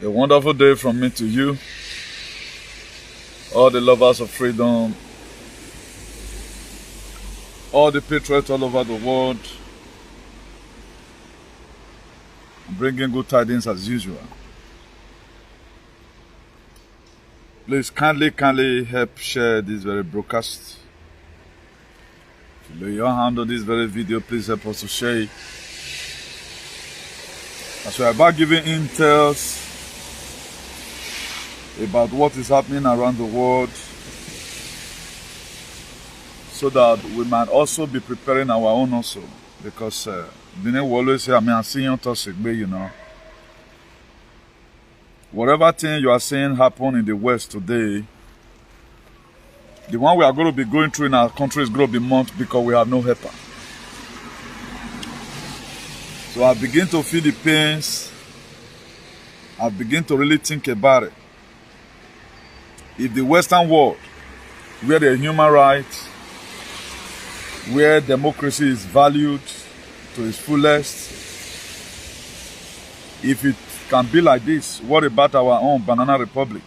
A wonderful day from me to you, all the lovers of freedom, all the patriots all over the world. I'm bringing good tidings as usual. Please kindly help share this very broadcast. If you lay your hand on this very video, please help us to share it. As we are about giving intels about what is happening around the world, so that we might also be preparing our own also. Because Benin will always say, I'm seeing you know. Whatever thing you are seeing happen in the West today, the one we are going to be going through in our country is going to be months because we have no helper. So I begin to feel the pains. I begin to really think about it. If the Western world, where the human rights, where democracy is valued to its fullest, if it can be like this, what about our own banana republic?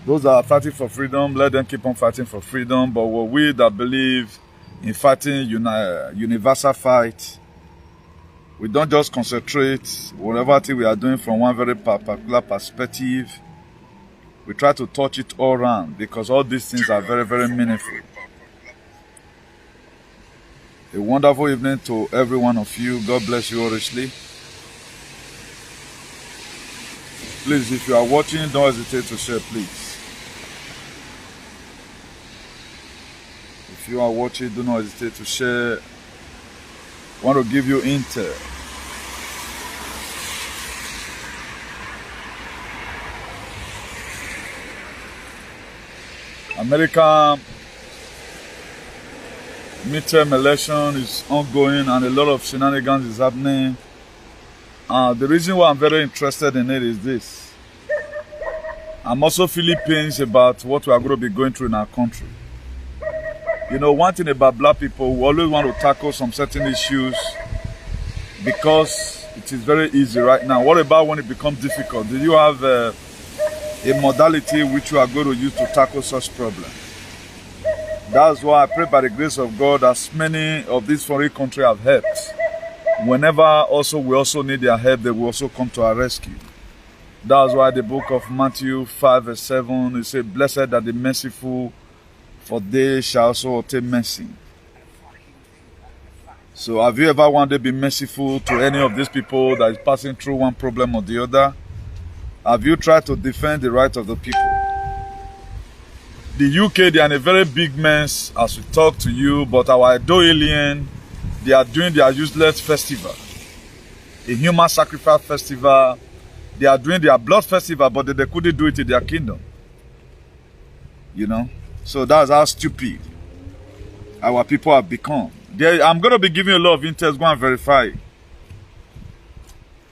Those that are fighting for freedom, let them keep on fighting for freedom. But we that believe in fighting universal fight, we don't just concentrate whatever thing we are doing from one very particular perspective. We try to touch it all around because all these things are very, very meaningful. A wonderful evening to every one of you. God bless you all richly. Please, if you are watching, don't hesitate to share, please. If you are watching, do not hesitate to share. I want to give you intel. American midterm election is ongoing and a lot of shenanigans is happening. The reason why I'm very interested in it is this. I'm also feeling pains about what we are going to be going through in our country. You know, one thing about black people, we always want to tackle some certain issues because it is very easy right now. What about when it becomes difficult? Do you have a modality which you are going to use to tackle such problems? That's why I pray by the grace of God, as many of these foreign countries have helped. Whenever also we also need their help, they will also come to our rescue. That's why the book of Matthew 5 verse 7, it says, blessed are the merciful, for they shall also obtain mercy. So have you ever wanted to be merciful to any of these people that is passing through one problem or the other? Have you tried to defend the rights of the people? The UK, they are in a very big mess as we talk to you, but our Edo alien, they are doing their useless festival, a human sacrifice festival. They are doing their blood festival, but they couldn't do it in their kingdom. You know? So that's how stupid our people have become. I'm going to be giving you a lot of intel. Go and verify.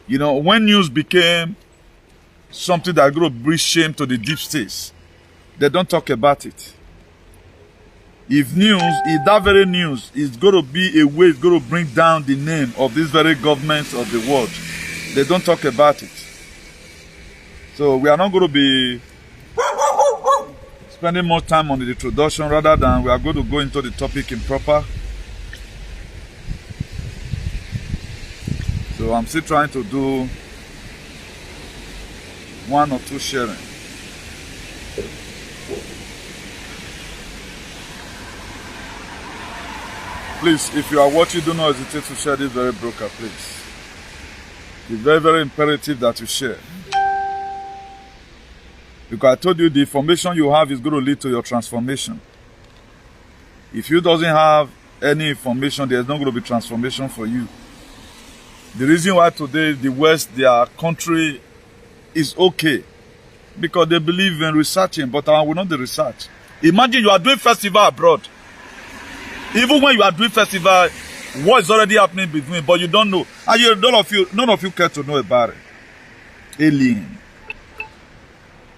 You know, when news became something that going to bring shame to the deep states, they don't talk about it. If that very news is going to be a way, it's going to bring down the name of this very government of the world, they don't talk about it. So we are not going to be spending more time on the introduction rather than we are going to go into the topic in proper. So I'm still trying to do one or two sharing. Please, if you are watching, do not hesitate to share this very broadcast, please. It's very, very imperative that you share. Because I told you the information you have is going to lead to your transformation. If you doesn't have any information, there's not going to be transformation for you. The reason why today the West, their country is okay, because they believe in researching, but I will not the research. Imagine you are doing festival abroad. Even when you are doing festival, what is already happening between, but you don't know. And none of you care to know about it. Alien.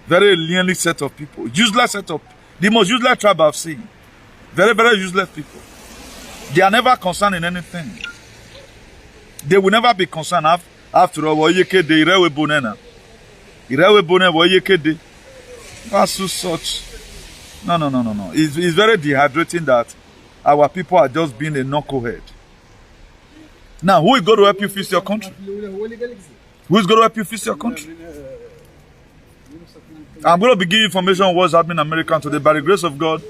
Very alienly set of people. Useless set of, the most useless tribe I've seen. Very, very useless people. They are never concerned in anything. They will never be concerned. After all, what you can do, Irewe Bonena. Irewe Bonena, what you can do. That's so such. No. It's very dehydrating that our people are just being a knucklehead. Now, who is going to help you fix your country? Who is going to help you fix your country? I'm going to be giving information on what's happening in America today. By the grace of God,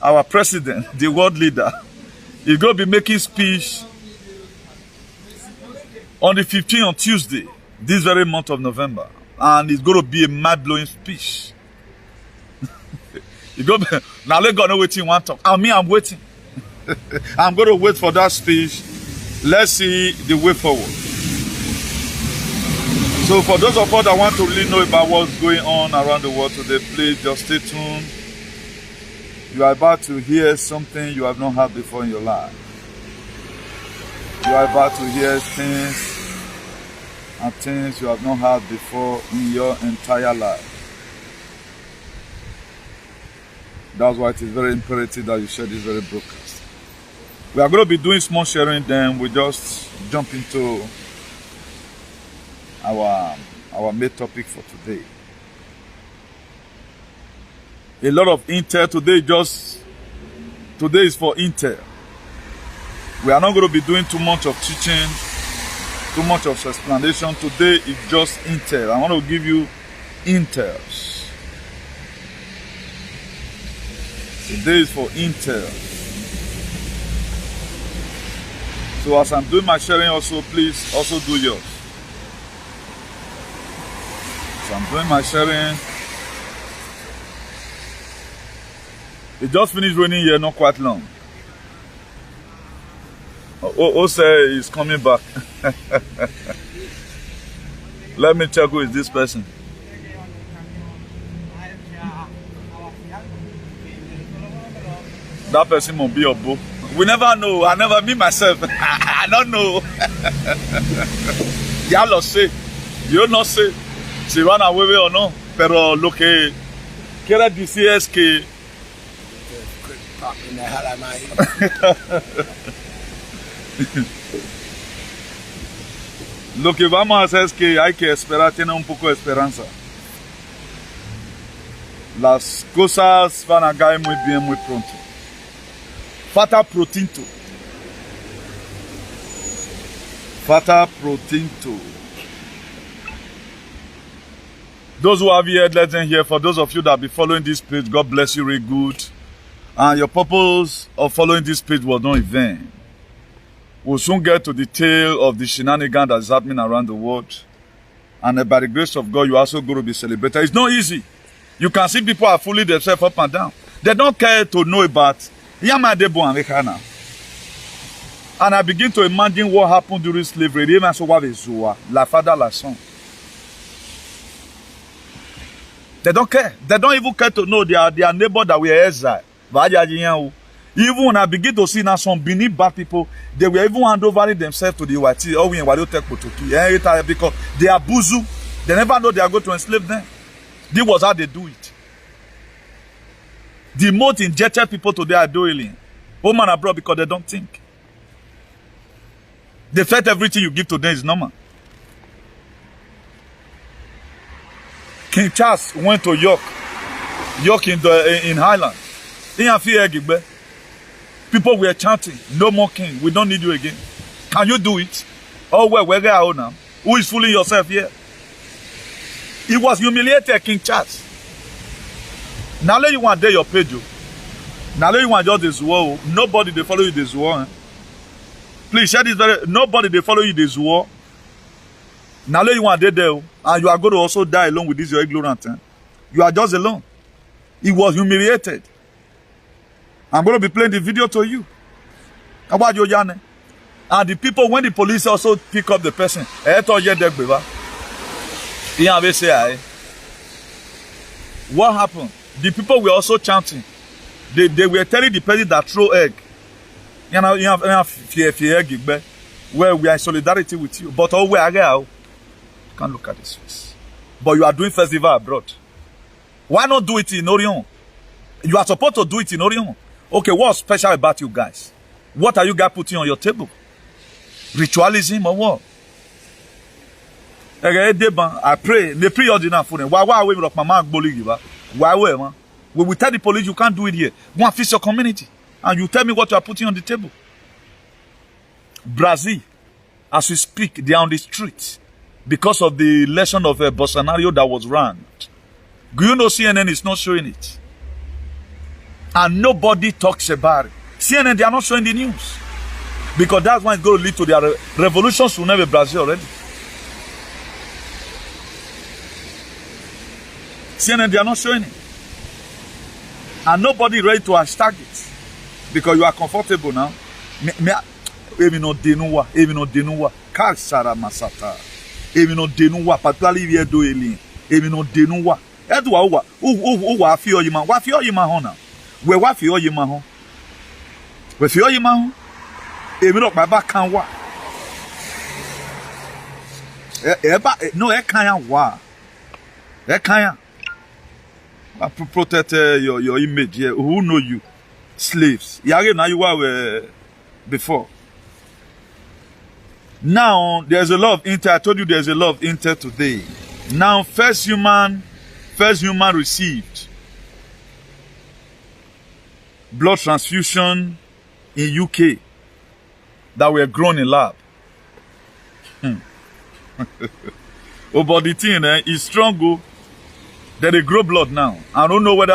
our president, the world leader, is going to be making speech on the 15th on Tuesday, this very month of November. And it's going to be a mind-blowing speech. Now let God know what you want to talk. I mean, I'm waiting. I'm going to wait for that speech. Let's see the way forward. So for those of us that want to really know about what's going on around the world today, please just stay tuned. You are about to hear something you have not heard before in your life. You are about to hear things you have not heard before in your entire life. That's why it is very imperative that you share this very broadcast. We are going to be doing small sharing, then we just jump into our main topic for today. A lot of intel today is for intel. We are not going to be doing too much of teaching, too much of explanation. Today is just intel. I want to give you intels. Today is for intel. So as I'm doing my sharing also, please also do yours. So I'm doing my sharing. It just finished raining here, not quite long. Ose is coming back. Let me check who is this person. That person must be your boo. We never know. I never meet myself. I don't know. Y'all say. You not say. She ran away or no. Pero lo que quiera decir es que lo que vamos a hacer es que hay que esperar, tener un poco de esperanza. Las cosas van a caer muy bien muy pronto. Fata protinto. Fata protinto. Those who have here, let them hear. For those of you that be following this page, God bless you really good. And your purpose of following this page was not in vain. We'll soon get to the tale of the shenanigans that's happening around the world. And by the grace of God, you're also going to be celebrated. It's not easy. You can see people are fooling themselves up and down. They don't care to know about Yama Debo and Rekana. And I begin to imagine what happened during slavery. La father, la son. They don't care. They don't even care to know their neighbor that were exiled. Even when I begin to see now some Benin bad people, they were even hand over themselves to the Wati or in Wadotek Potoki because they are buzu. They never know they are going to enslave them. This was how they do it. The most injected people today are doing home and abroad because they don't think. They felt everything you give to them is normal. King Charles went to York in Highland. People were chanting, "No more king. We don't need you again." Can you do it? Oh well, where are you now? Who is fooling yourself here? He was humiliated, King Charles. Now let you want to your page. Now let you want just this war. Nobody they follow you this war. Please share this very. Nobody they follow you this war. Now let you want to there, and you are going to also die alone with this your ignorant. You are just alone. He was humiliated. I'm going to be playing the video to you. About your Yane. And the people, when the police also pick up the person, what happened? The people were also chanting. They were telling the person that throw egg. Well, we are in solidarity with you. But oh, where you can't look at this face. But you are doing festival abroad. Why not do it in Orion? You are supposed to do it in Orion. Okay, what's special about you guys? What are you guys putting on your table? Ritualism or what? I pray. They pray ordinary for them. Why we lock my man Why man? We will tell the police you can't do it here. Go and fix your community. And you tell me what you are putting on the table. Brazil, as we speak, they are on the street because of the election of Bolsonaro that was run. Do you know CNN is not showing it? And nobody talks about it. CNN, they are not showing the news. Because that's why it's going to lead to their revolution soon in Brazil already. CNN, they are not showing it. And nobody ready to hashtag it. Because you are comfortable now. Even no denuwa, even no denuwa. Karsara masata. Even no denuwa. Particularly here do alien. Even no denuwa. Edwa uwa fio yima. Wa fio yima hona. We wa fio yima hon. We fio yima hon. Even no baba kan wa. No e kan ya wa. E kan ya. Protect your image here. Who know you? Slaves. Yare now you were before. Now there's a lot of intel. I told you there's a lot of intel today. Now first human received blood transfusion in UK that were grown in lab. Oh, but the thing is strong. Go. Then they grow blood now. I don't know who they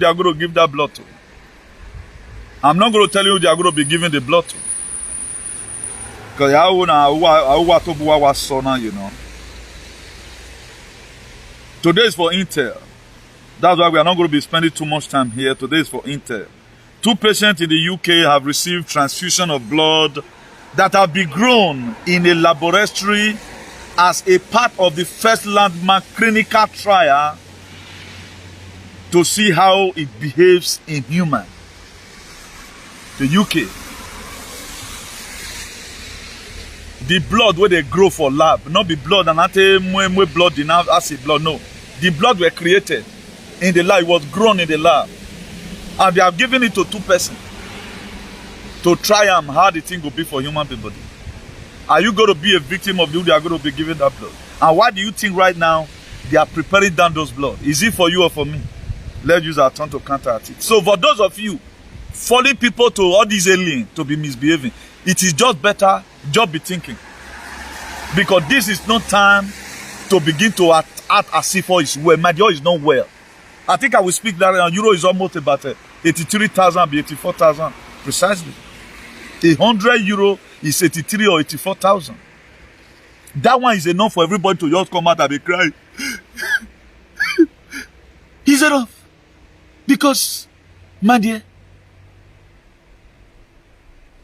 are going to give that blood to. I'm not going to tell you who they are going to be giving the blood to. Because you know. Today is for Intel. That's why we are not going to be spending too much time here. Today is for Intel. 2 patients in the UK have received transfusion of blood that have been grown in a laboratory as a part of the first landmark clinical trial to see how it behaves in human. The UK. The blood where they grow for lab, not the blood and not blood in acid blood, no. The blood were created in the lab, it was grown in the lab. And they have given it to 2 persons to try how the thing will be for human body. Are you going to be a victim of who they are going to be giving that blood? And why do you think right now they are preparing down those blood? Is it for you or for me? Let's use our tongue to counteract it. So for those of you following people to all these aliens to be misbehaving, it is just better, just be thinking. Because this is not time to begin to act as if all is well. My dear is not well. I think I will speak that euro is almost about 83,000, 84,000 precisely. 100 euro is 83 or 84,000. That one is enough for everybody to just come out and be crying. Is enough. Because, my dear,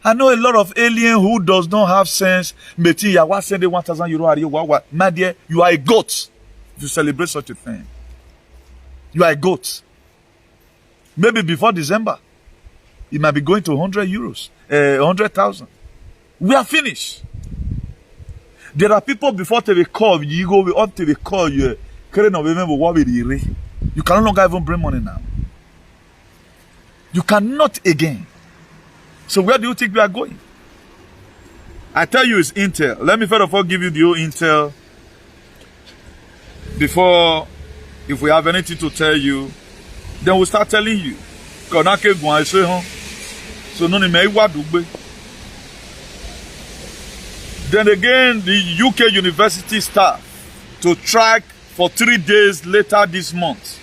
I know a lot of alien who does not have sense. My dear, you are a goat if you celebrate such a thing. You are a goat. Maybe before December, it might be going to 100 euros, 100,000. We are finished. There are people before they call you go up to the call you. You can no longer even bring money now. You cannot again. So where do you think we are going? I tell you it's Intel. Let me first of all give you the old Intel. Before, if we have anything to tell you, then we'll start telling you. So then again, the UK university staff to track for 3 days later this month.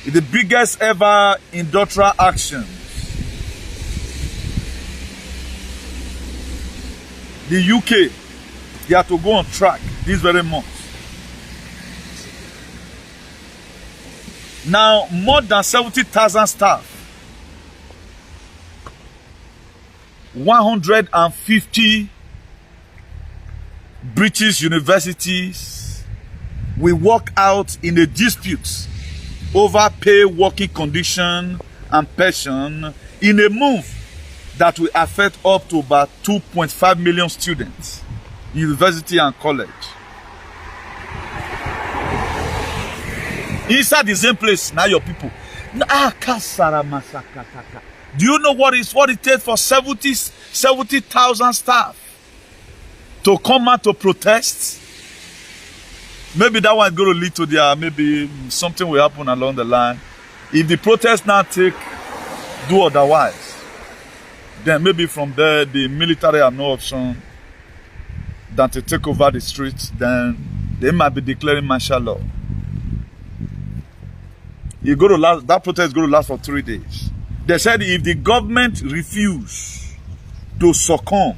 The biggest ever industrial action. The UK, they have to go on track this very month. Now, more than 70,000 staff, 150 British universities will walk out in a dispute over pay, working condition, and pension in a move that will affect up to about 2.5 million students, university and college. Inside the same place, now your people. Do you know what it takes for 70,000 staff to come out to protest? Maybe that one is going to lead to their, maybe something will happen along the line. If the protests now do otherwise, then maybe from there, the military have no option than to take over the streets. Then they might be declaring martial law. That protest is going to last for 3 days. They said if the government refuse to succumb,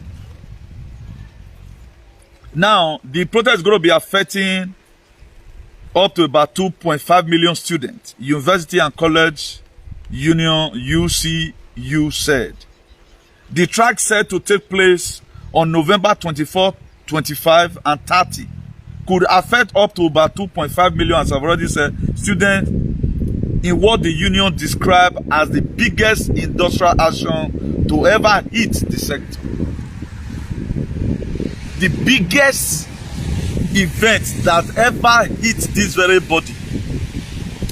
now the protest is going to be affecting up to about 2.5 million students. University and College Union, UCU, said. The track said to take place on November 24, 25, and 30 could affect up to about 2.5 million, as I've already said, students in what the union described as the biggest industrial action to ever hit the sector. The biggest event that ever hit this very body.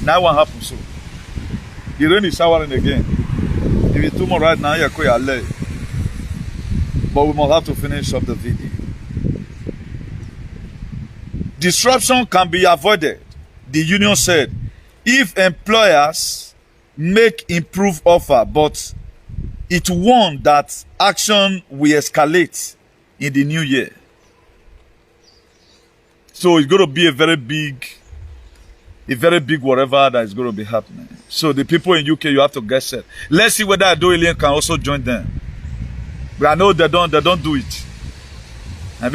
Now what happens so? The rain is showering again. If it's too much right now, you're quite late. But we must have to finish up the video. Disruption can be avoided, the union said, if employers make improved offer, but it warned that action will escalate in the new year. So it's going to be a very big whatever that is going to be happening. So the people in UK, you have to get set. Let's see whether Adoilien can also join them. But I know they don't do it. I have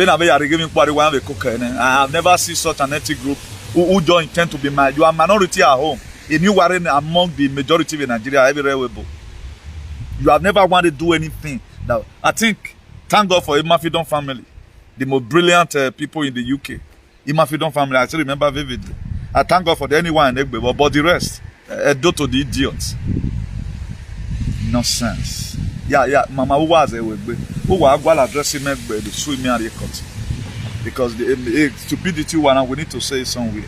never seen such an ethnic group who don't intend to be married. You are a minority at home. And you are among the majority in Nigeria, everywhere we go. You have never wanted to do anything. Now, I think, thank God for Imafidon family. The most brilliant people in the UK. Imafidon family, I still remember vividly. I thank God for anyone in Egbe, but the rest, do to the idiots. Nonsense. Yeah, Mama, who was Egbe? Who was addressing Egbe, the sue me and the cut. Because the stupidity one, we need to say it somewhere.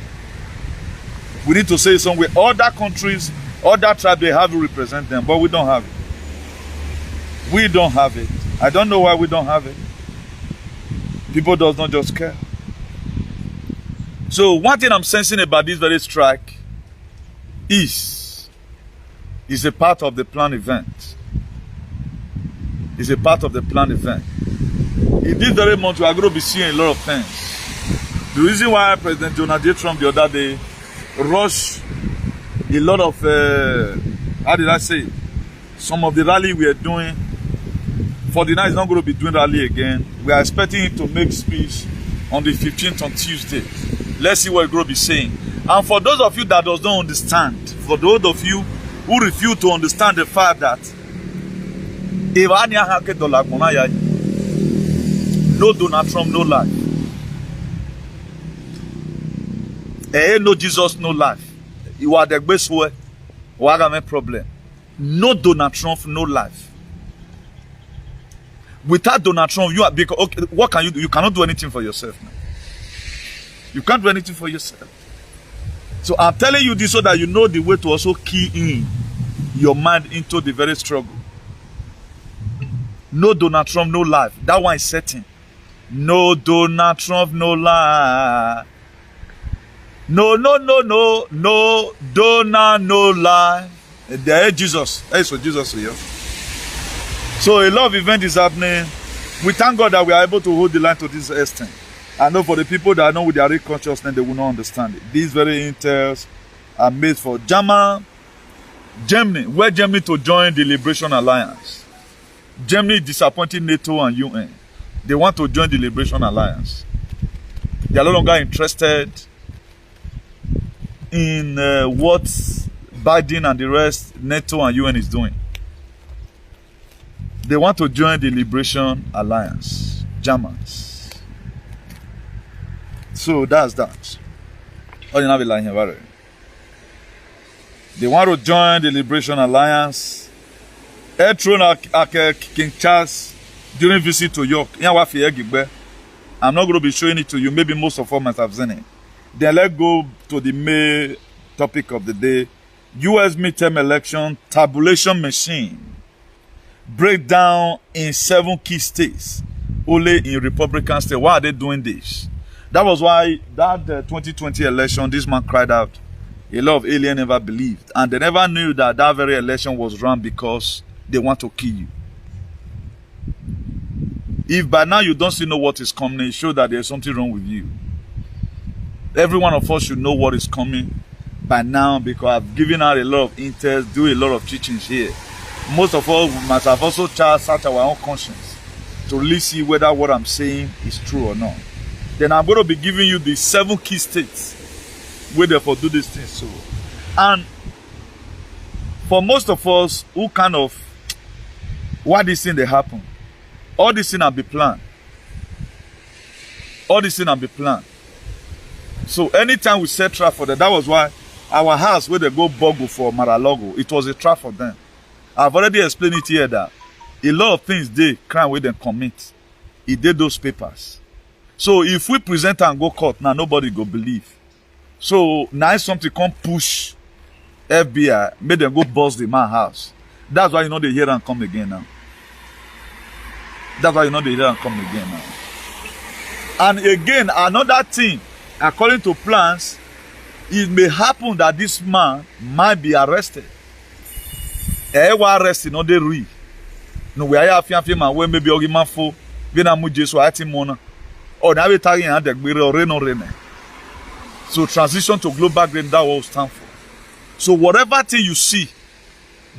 We need to say it somewhere. Other countries, other tribes, they have to represent them, but we don't have it. We don't have it. I don't know why we don't have it. People does not just care. So one thing I'm sensing about this very strike is a part of the planned event. It's a part of the planned event. In this very month, we are going to be seeing a lot of things. The reason why President Donald J. Trump the other day rushed a lot of, how did I say it? Some of the rally we are doing. For the night, is not going to be doing rally again. We are expecting him to make speech on the 15th on Tuesday. Let's see what he's going to be saying. And for those of you that does not understand, for those of you who refuse to understand the fact that no Donald Trump, no life. No Jesus, no life. You are the best way. What are my problem? No Donald Trump, no life. Without Donald Trump, you are because okay, what can you do? You cannot do anything for yourself now. You can't do anything for yourself. So I'm telling you this so that you know the way to also key in your mind into the very struggle. No Donald Trump, no life. That one is certain. No Donald Trump, no life. No Donald, no life. There is Jesus. There is for Jesus here. So a lot of event is happening. We thank God that we are able to hold the line to this extent. I know for the people that know with their real consciousness, they will not understand it. These very intels are made for Germany, where Germany to join the Liberation Alliance. Germany disappointing NATO and UN. They want to join the Liberation Alliance. They are no longer interested in what Biden and the rest, NATO and UN is doing. They want to join the Liberation Alliance. Germans. So that's that. They want to join the Liberation Alliance. King Charles during visit to York. I'm not going to be showing it to you. Maybe most of us might have seen it. Then let's go to the main topic of the day. US midterm election tabulation machine breakdown in 7 key states. Only in Republican states. Why are they doing this? That was why that 2020 election, this man cried out. A lot of aliens never believed. And they never knew that that very election was run because they want to kill you. If by now you don't still know what is coming, it shows that there's something wrong with you. Every one of us should know what is coming by now, because I've given out a lot of intel, do a lot of teachings here. Most of us must have also searched our own conscience to really see whether what I'm saying is true or not. Then I'm going to be giving you the 7 key states where therefore do these things. So, and for most of us who kind of, why this thing they happen, all these things have been planned. All these things have been planned. So anytime we set trap for them, that was why our house where they go Bogo for Maralogo, it was a trap for them. I've already explained it here that a lot of things they crime where they commit. It did those papers. So if we present and go court now, nobody go believe. So now something come push FBI, make them go bust the man house. That's why you know they hear and come again now. That's why you know they hear and come again now. And again, another thing, according to plans, it may happen that this man might be arrested. Arrested, no they read. No, we are a man when maybe argument for Vietnam Jesu Atimona. Or now we're talking about the so transition to global green, that will stand for. So whatever thing you see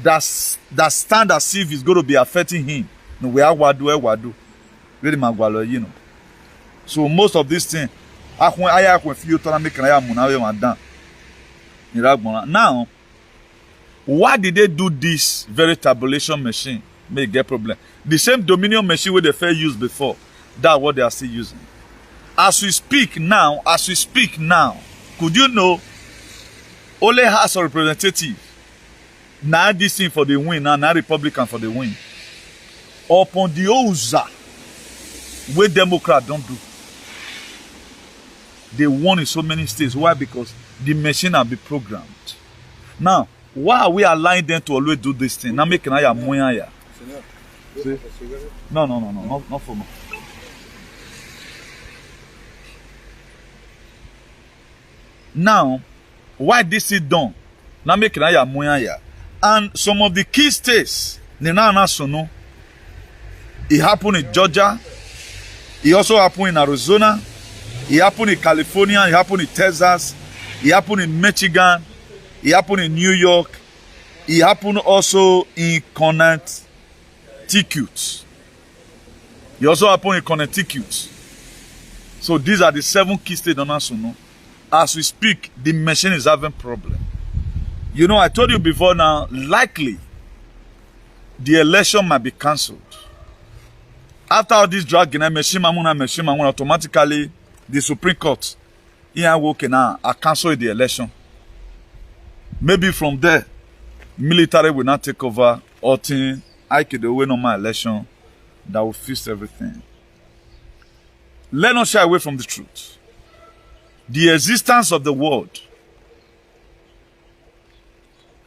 that stand as if it's going to be affecting him, no, we are wadu. Really magwalo, you know. So most of these things, now, why did they do this very tabulation machine? May get problem. The same Dominion machine where they first used before, that's what they are still using. As we speak now, could you know, only House of Representatives, now this thing for the win, now Republican for the win. Upon the Oza, where Democrat don't do. They won in so many states. Why? Because the machine have been programmed. Now, why are we allowing them to always do this thing? Now making I am moya. No, not for me. Now, why this is done? Now making I am moya. And some of the key states, it happened in Georgia. It also happened in Arizona. It happened in California. It happened in Texas. It happened in Michigan. It happened in New York. It happened also in Connecticut. It also happened in Connecticut. So these are the 7 key states on us. As we speak, the machine is having problem. You know, I told you before now, likely the election might be cancelled. After all this dragging, machine, automatically the Supreme Court now cancel the election. Maybe from there, military will not take over all things. I could win on my election that will fix everything. Let us shy away from the truth. The existence of the world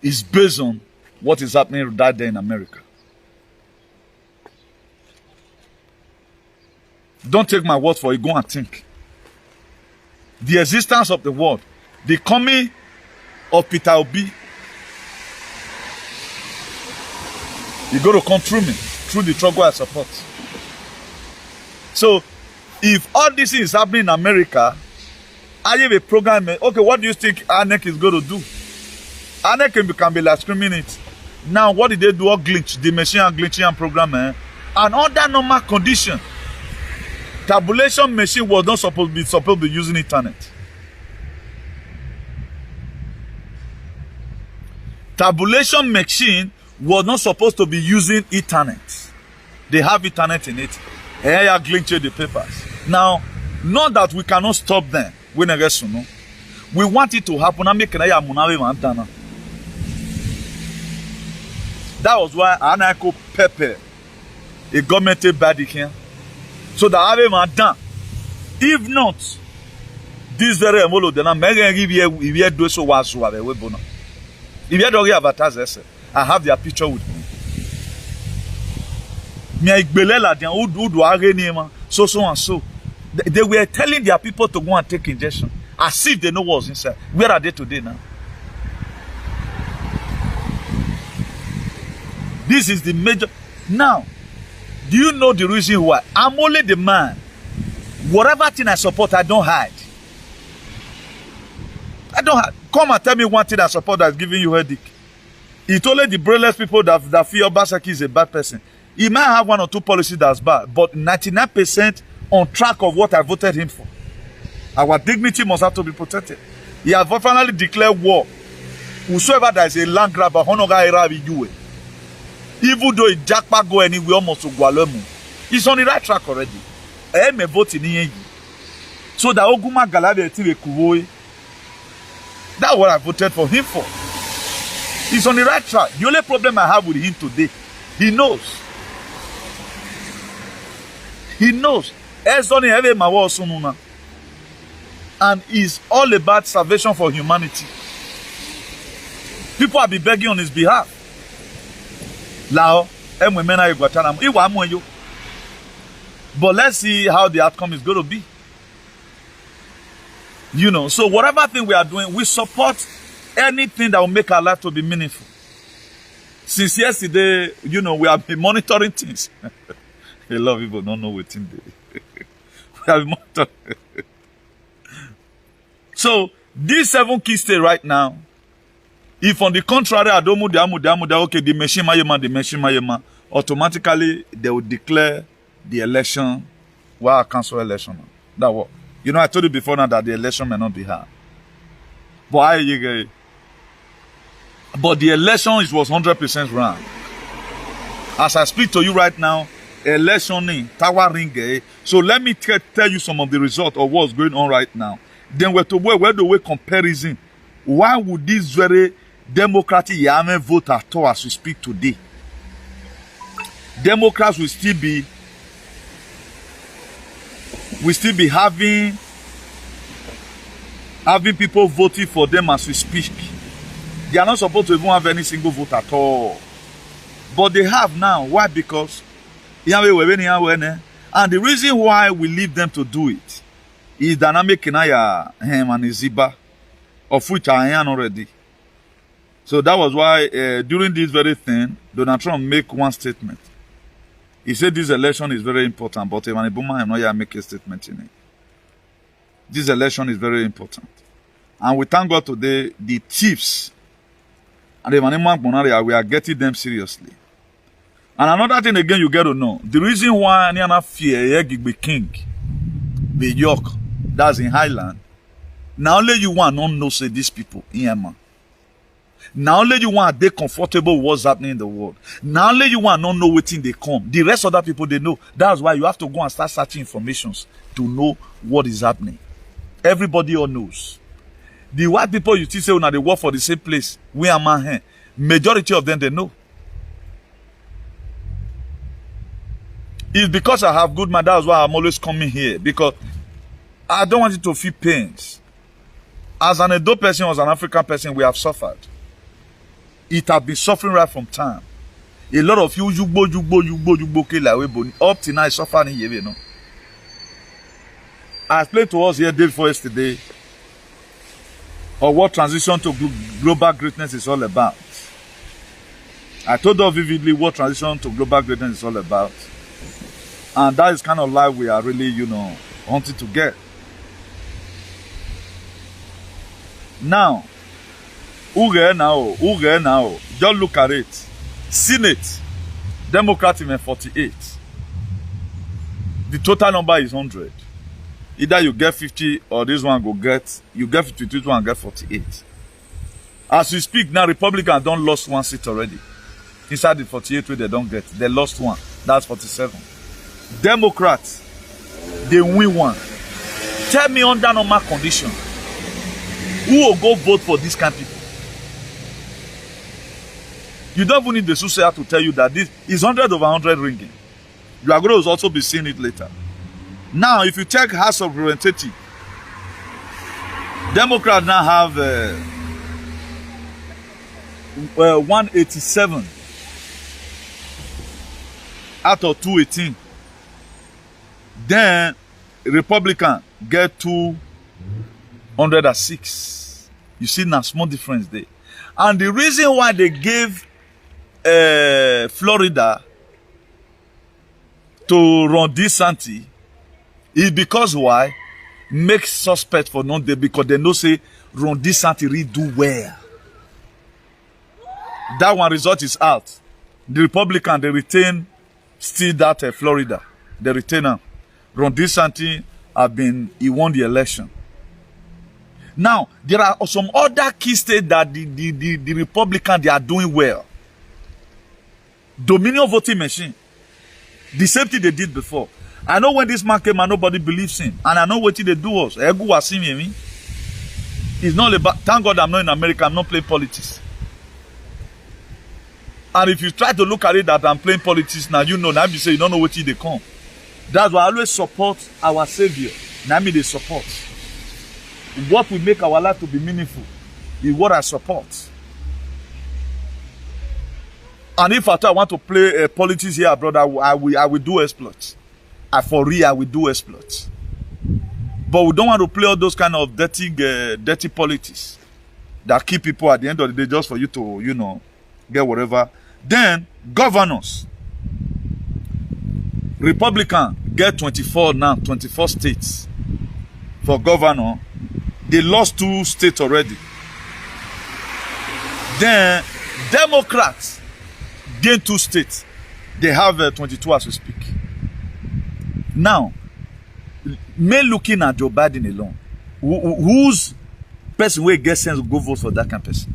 is based on what is happening that day in America. Don't take my word for it, go and think. The existence of the world, the coming of Peter Obi, you're going to come through me, through the struggle I support. So, if all this is happening in America, I have a program, okay, what do you think ANEC is going to do? ANEC can be like screaming it. Now, what did they do? All glitch, the machine and glitching and programming, and under normal condition. Tabulation machine was not supposed to be using internet. Tabulation machine was not supposed to be using internet. They have internet in it. Here you glitch the papers. Now, not that we cannot stop them. We want it to happen. That was why Anako Pepe, a government body here. So that I have done. If not, this very emolo then I'm if you do so was if you don't have advertise, I have their picture with me. Me I belela then who do so and so. They were telling their people to go and take injection, as if they know what was inside. Where are they today now? This is the major. Now, do you know the reason why? I'm only the man. Whatever thing I support, I don't hide. I don't hide. Come and tell me one thing I support that's giving you headache. It's only the brainless people that feel Obaseki is a bad person. He might have one or two policies that's bad, but 99% on track of what I voted him for. Our dignity must have to be protected. He has finally declared war. Whosoever that is a land grabber, even though it jackpot go anywhere almost to Gualemu, he's on the right track already. I may vote in the so that Oguma Galabi Kuwoi. That's what I voted for him for. He's on the right track. The only problem I have with him today, he knows. He knows. And it's all about salvation for humanity. People have been begging on his behalf. But let's see how the outcome is going to be. You know, so whatever thing we are doing, we support anything that will make our life to be meaningful. Since yesterday, you know, we have been monitoring things. A lot of people don't know what thing they we have been monitoring. So, these 7 key states right now, if on the contrary, okay, the machine, automatically they will declare the election, well, cancel election. That what? You know, I told you before now that the election may not be hard. But the election was 100% wrong. As I speak to you right now, election in Tower Ring. So let me tell you some of the results of what's going on right now. Then we're to where the way comparison. Why would this very Democratic Yame vote at all as we speak today? Democrats will still be having people voting for them as we speak. They are not supposed to even have any single vote at all. But they have now. Why? Because and the reason why we leave them to do it is dynamic Kenaya him and Ziba, of which I am already. So that was why during this very thing, Donald Trump make one statement. He said this election is very important, but Emmanuel Buma not yet make a statement in it. This election is very important. And we thank God today, the chiefs and the Emmanuel Buma, we are getting them seriously. And another thing again you get to know, the reason why Niana fear be king, be York, that's in Highland. Now only you want not know say these people in Yemen. Now only you want they comfortable with what's happening in the world. Now only you want not know what thing they come. The rest of the people they know. That's why you have to go and start searching informations to know what is happening. Everybody all knows. The white people you still say when they work for the same place, we are man here. Majority of them they know. It's because I have good man, that's why I'm always coming here. Because I don't want you to feel pains. As an Edo person or as an African person, we have suffered. It has been suffering right from time. A lot of you, up to now, suffering here, you know. I explained to us here day before yesterday of what transition to global greatness is all about. I told us vividly what transition to global greatness is all about. And that is kind of life we are really, you know, wanting to get. Now, just look at it. Senate, Democrat in 48. The total number is 100. Either you get 50 or this one go get, you get 52, this one get 48. As we speak now, Republicans don't lost one seat already. Inside the 48 where they don't get, they lost one. That's 47. Democrats, they win one. Tell me under normal condition, who will go vote for this kind of people? You don't even need the social to tell you that this is 100 over 100 ringing. You are going to also be seeing it later. Now, if you check House of Representatives, Democrats now have 187 out of 218. Then Republican get 206. You see now small difference there. And the reason why they gave Florida to Ron DeSantis is because why? Make suspect for non-day because they know say Ron DeSantis really do well. That one result is out. The Republican, they retain still that Florida. They retain them. Ron DeSantis he won the election. Now, there are some other key states that the Republican, they are doing well. Dominion voting machine. The same thing they did before. I know when this man came and nobody believes him. And I know what they do us. It's not about, thank God I'm not in America, I'm not playing politics. And if you try to look at it that I'm playing politics now, you know, now you say you don't know what they come. That's why I always support our Savior. Now me they support. What will make our life to be meaningful is what I support. And if I want to play politics here, brother, I will do exploits. For real, I will do exploits. But we don't want to play all those kind of dirty politics that keep people at the end of the day just for you to, you know, get whatever. Then governors. Republican get 24 now, 24 states for governor. They lost 2 states already. Then Democrats gain 2 states. They have 22 as we speak. Now, me looking at Joe Biden alone, whose person will get sense to go vote for that kind of person?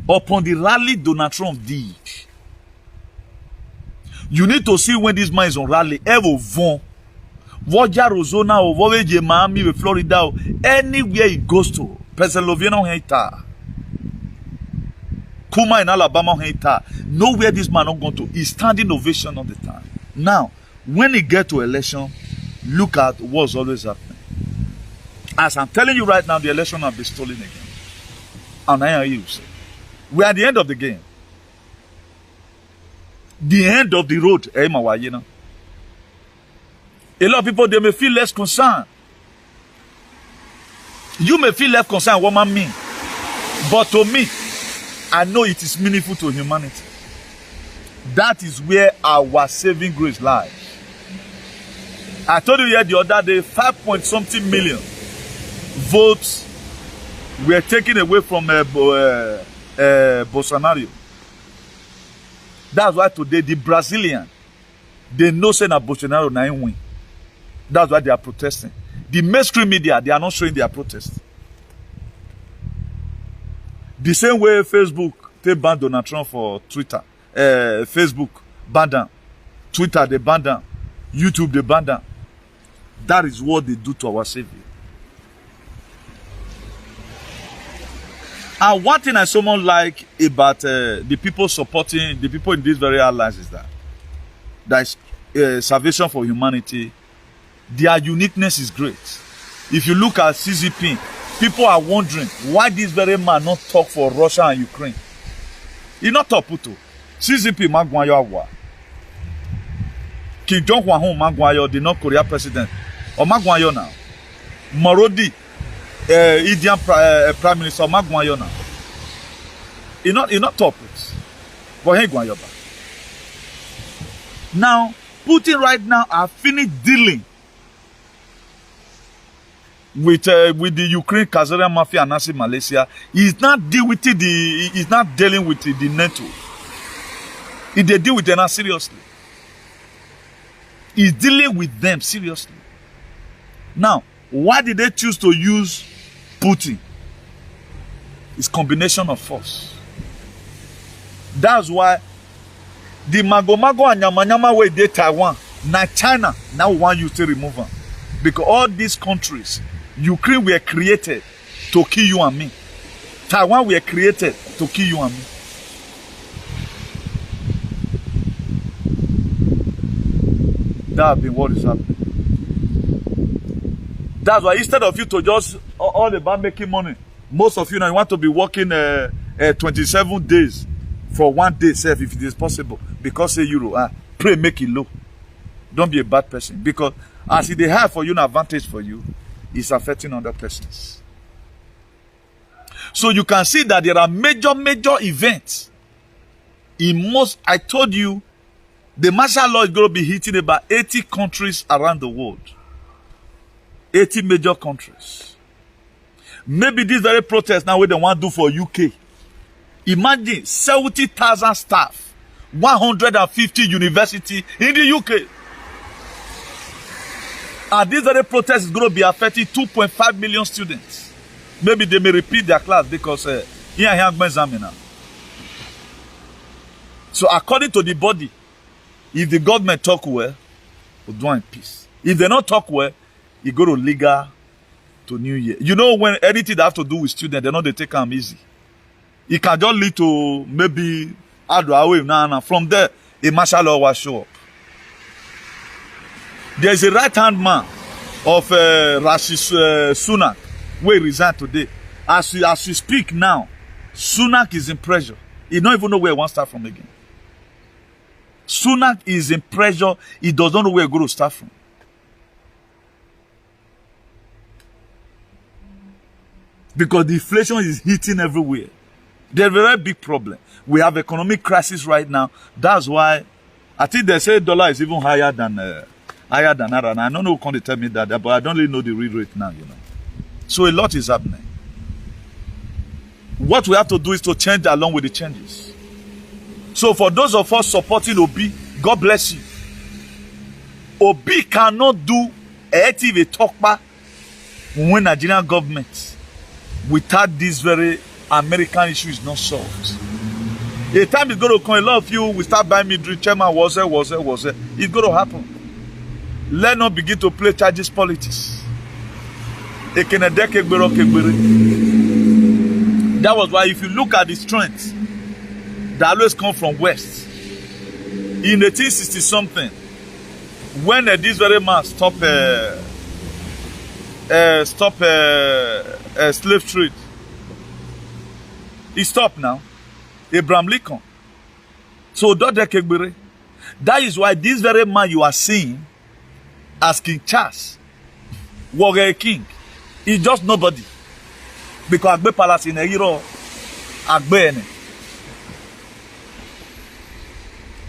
Upon the rally Donald Trump did, you need to see when this man is on rally, ever von, Arizona or Miami, Florida, anywhere he goes to, Pennsylvania, Kuma in Alabama, nowhere this man not going to. He's standing ovation all the time. Now, when he get to election, look at what's always happening. As I'm telling you right now, the election will be stolen again. And I hear you say, we are at the end of the game. The end of the road. A lot of people, they may feel less concerned. You may feel less concerned what man mean. But to me, I know it is meaningful to humanity. That is where our saving grace lies. I told you here the other day, 5.something million votes were taken away from Bolsonaro. That's why today the Brazilian, they know saying that Bolsonaro na win. That's why they are protesting. The mainstream media, they are not showing their protest. The same way Facebook, they banned Donald Trump for Twitter. Facebook, banned them. Twitter, they banned them. YouTube, they banned them. That is what they do to our Savior. And one thing I so much like about the people supporting, the people in these very allies is that is salvation for humanity. Their uniqueness is great. If you look at CCP, people are wondering why this very man not talk for Russia and Ukraine. He not talk puto. CCP magwayo awa. Kim Jong-un magwayo, the North Korea president. Or magwayo now. Morodi, Indian Prime Minister magwayo now. He not talk it. But he gwayo ba. Now, Putin right now are finished dealing with the Ukraine Kazarian mafia and Nazi Malaysia. He's not dealing with he's not dealing with the NATO. If they deal with them seriously, he's dealing with them seriously. Now, why did they choose to use Putin? It's combination of force. That's why the Mago and Yamanyama way they Taiwan, now China, now want you to remove them. Because all these countries, Ukraine were created to kill you and me. Taiwan were created to kill you and me. That has been what is happening. That's why instead of you to just all about making money, most of you now you want to be working 27 days for 1 day self if it is possible. Because say Euro, pray make it low. Don't be a bad person. Because as they have for you an advantage for you, it's affecting other persons. So you can see that there are major events. In most, I told you, the martial law is going to be hitting about 80 countries around the world. 80 major countries. Maybe this very protest now what they want to do for UK. Imagine 70,000 staff, 150 universities in the UK. And this very protest is going to be affecting 2.5 million students. Maybe they may repeat their class because here examiner. So according to the body, if the government talk well, we'll do it in peace. If they not talk well, you go to legal to New Year. You know, when anything that have to do with students, they know they take them easy. It can just lead to maybe from there, a martial law will show up. There's a right-hand man of Sunak, where he resigned today. As we speak now, Sunak is in pressure. He don't even know where he wants to start from again. Sunak is in pressure. He doesn't know where he's going to start from. Because the inflation is hitting everywhere. There's a very big problem. We have economic crisis right now. That's why I think they say dollar is even higher than naira. I don't know who can tell me that, but I don't really know the real rate now, you know. So a lot is happening. What we have to do is to change along with the changes. So for those of us supporting Obi, God bless you. Obi cannot do a talk back when Nigerian government without this very American issue is not solved. The time is going to come, a lot of you will start buying me drink. Chairman was there. It's going to happen. Let not begin to play charges politics. That was why if you look at the strength that always come from West, in 1860 something, when this very man stopped slave trade, he stopped now. Abraham Lincoln. So that is why this very man you are seeing as King Charles was a king. He's just nobody. Because Agbe Palace in a hero, Agbe.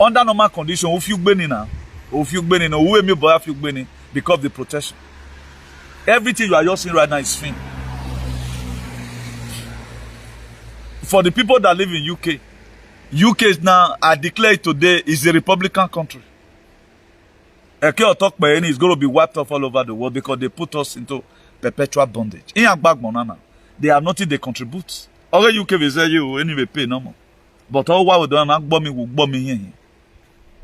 Under normal condition, if you been now, because of the protection. Everything you are just seeing right now is fine. For the people that live in UK is now, I declare today, is a Republican country. Is going to be wiped off all over the world because they put us into perpetual bondage. They have nothing they contribute. Already UK will say you anyway pay no more. But all what we do, I'm bomb here.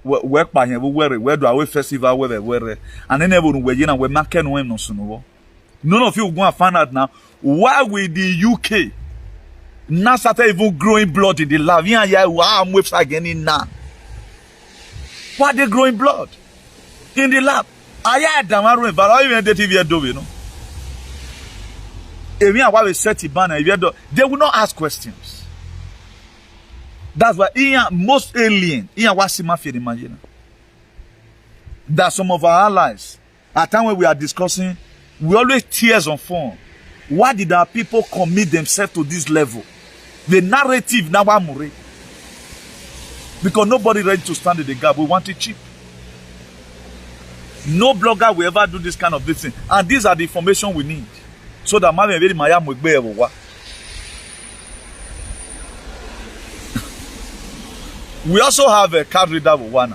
Work by here, where do our festival, where, and then we're marking when no sooner. None of you are going to find out now why will the UK now started even growing blood in the lab. I'm with again now. Why they growing blood in the lab? I had them around, but I even did TV do, you know. If we are set a banner, they will not ask questions. That's why most alien, that some of our allies, at time when we are discussing, we always tears on phone. Why did our people commit themselves to this level? The narrative now amure. Because nobody ready to stand in the gap. We want it cheap. No blogger will ever do this kind of thing. And these are the information we need. So that we also have a card reader with one.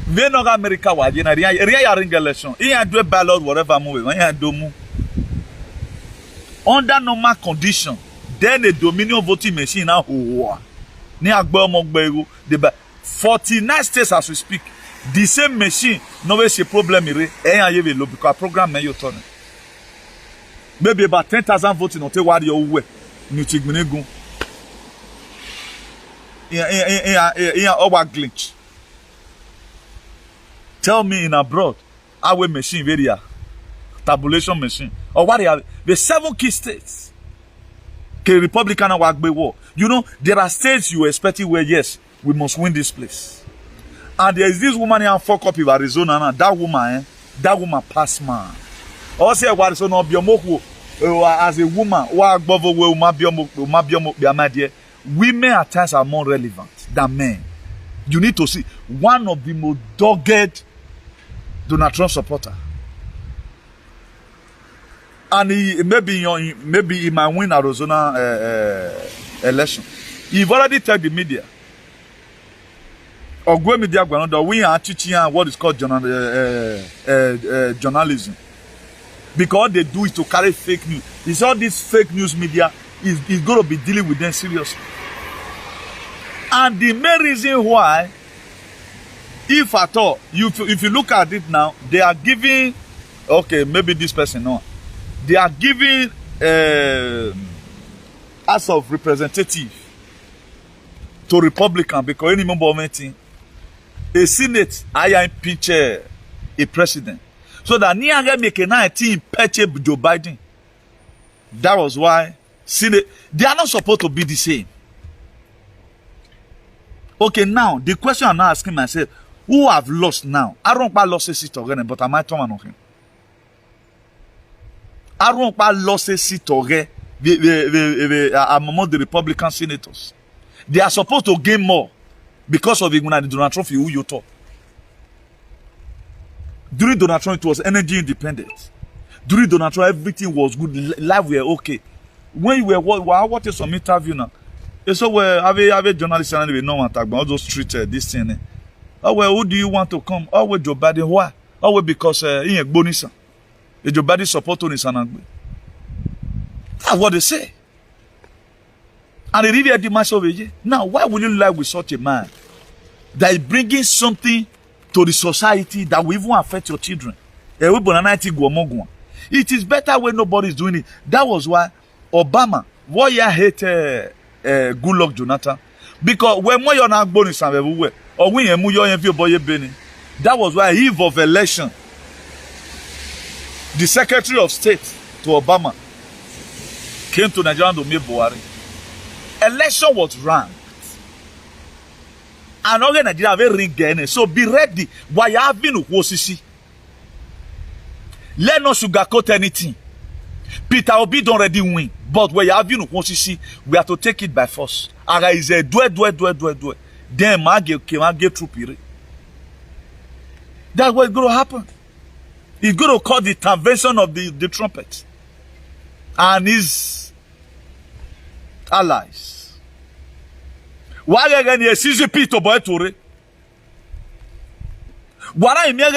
We know America was in a election. He had do a ballot, whatever move. Under normal condition, then the Dominion voting machine now near 49 states as we speak. The same machine, no way problem because program may you turn. Maybe about 10,000 votes in Ontario what your way. In our glitch. Tell me in abroad, our machine very tabulation machine. Or what they have the 7 key states. Republican war. You know, there are states you are expecting where yes, we must win this place. And there is this woman here fuck up in Arizona now. That woman pass man. Also, what is no biomoku as a woman, women at times are more relevant than men. You need to see one of the most dogged Donald Trump supporter. And maybe he might win Arizona election. He've already told the media. Or go media we are teaching what is called journalism. Because they do is to carry fake news. It's all this fake news media is going to be dealing with them seriously. And the main reason why, if at all, if you look at it now, they are giving, okay, maybe this person, no. They are giving House of Representatives to Republican because any member of anything, a Senate, I impeach a president. So that Niaga make a 19 patch Joe Biden. That was why Senate, they are not supposed to be the same. Okay, now the question I'm now asking myself, who have lost now? I don't lost a seat already, but am I talking on him? I don't lost a seat already among the Republican senators. They are supposed to gain more because of the Donald Trump who you talk. During Donald Trump, it was energy independent. During Donald Trump, everything was good. Life were okay. When you were watching some interview now, so well, have a journalist and we know what talk about all those street this thing. Oh well, who do you want to come? Oh well, Joe Biden. Why? Oh well, because he ain't bonus. Joe Biden support on his anagbe. That's what they say. And they really the match over here. Now, why would you lie with such a man that is bringing something to the society that will even affect your children? It is better when nobody is doing it. That was why Obama, why you hate good luck Jonathan, because when you're not born in some everywhere, or when you're boy Benny, that was why eve of election, the Secretary of State to Obama came to Nigeria to meet Buhari. Election was ranked. And all Nigeria have a ring again. So be ready. Why you have been Wosisi? Let no sugarcoat anything. Peter Obi don't already win. But where you have been Wosisi, we have to take it by force. Aga is a dwe. Then I get through period. That's what's going to happen. It's going to cause the intervention of the trumpet and his allies. Why again you CGP to boy Thre? Why you make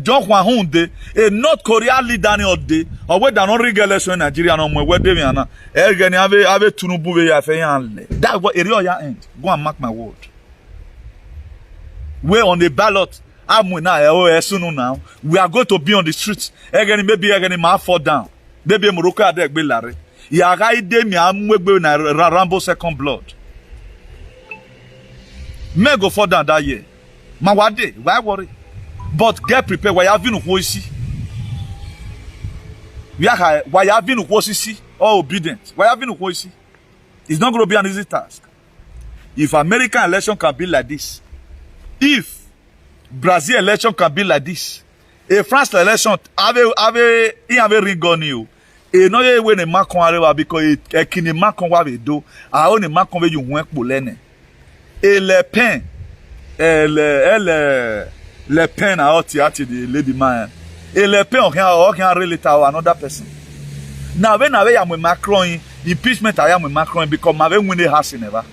John Hunde a North Korea leader ni ode or we don't regulation in Nigeria no more where they na again have Tinubu we ya fe yan. That's what area ya end. Go and mark my word. We're on the ballot. I'm now. We are going to be on the streets. Again, maybe again, my fall down. Maybe Morocco are there. Ya gaide mi amwegbe na Rambo second blood. May go fall down that year. Ma wade, why worry? But get prepared. Why have you no voice? Why have you no voice? Or obedient? Why have you no voice? It's not going to be an easy task. If American election can be like this, if Brazil election can be like this, a France election have a ring on you. E no ye we ne makon arewa because e kini makon wa be do a o ne makon we you wen po lene e le pen le pen a oti ati the lady man e le pen o can relate to another person. Now when I am with Macron impeachment I am with Macron because my win the house never.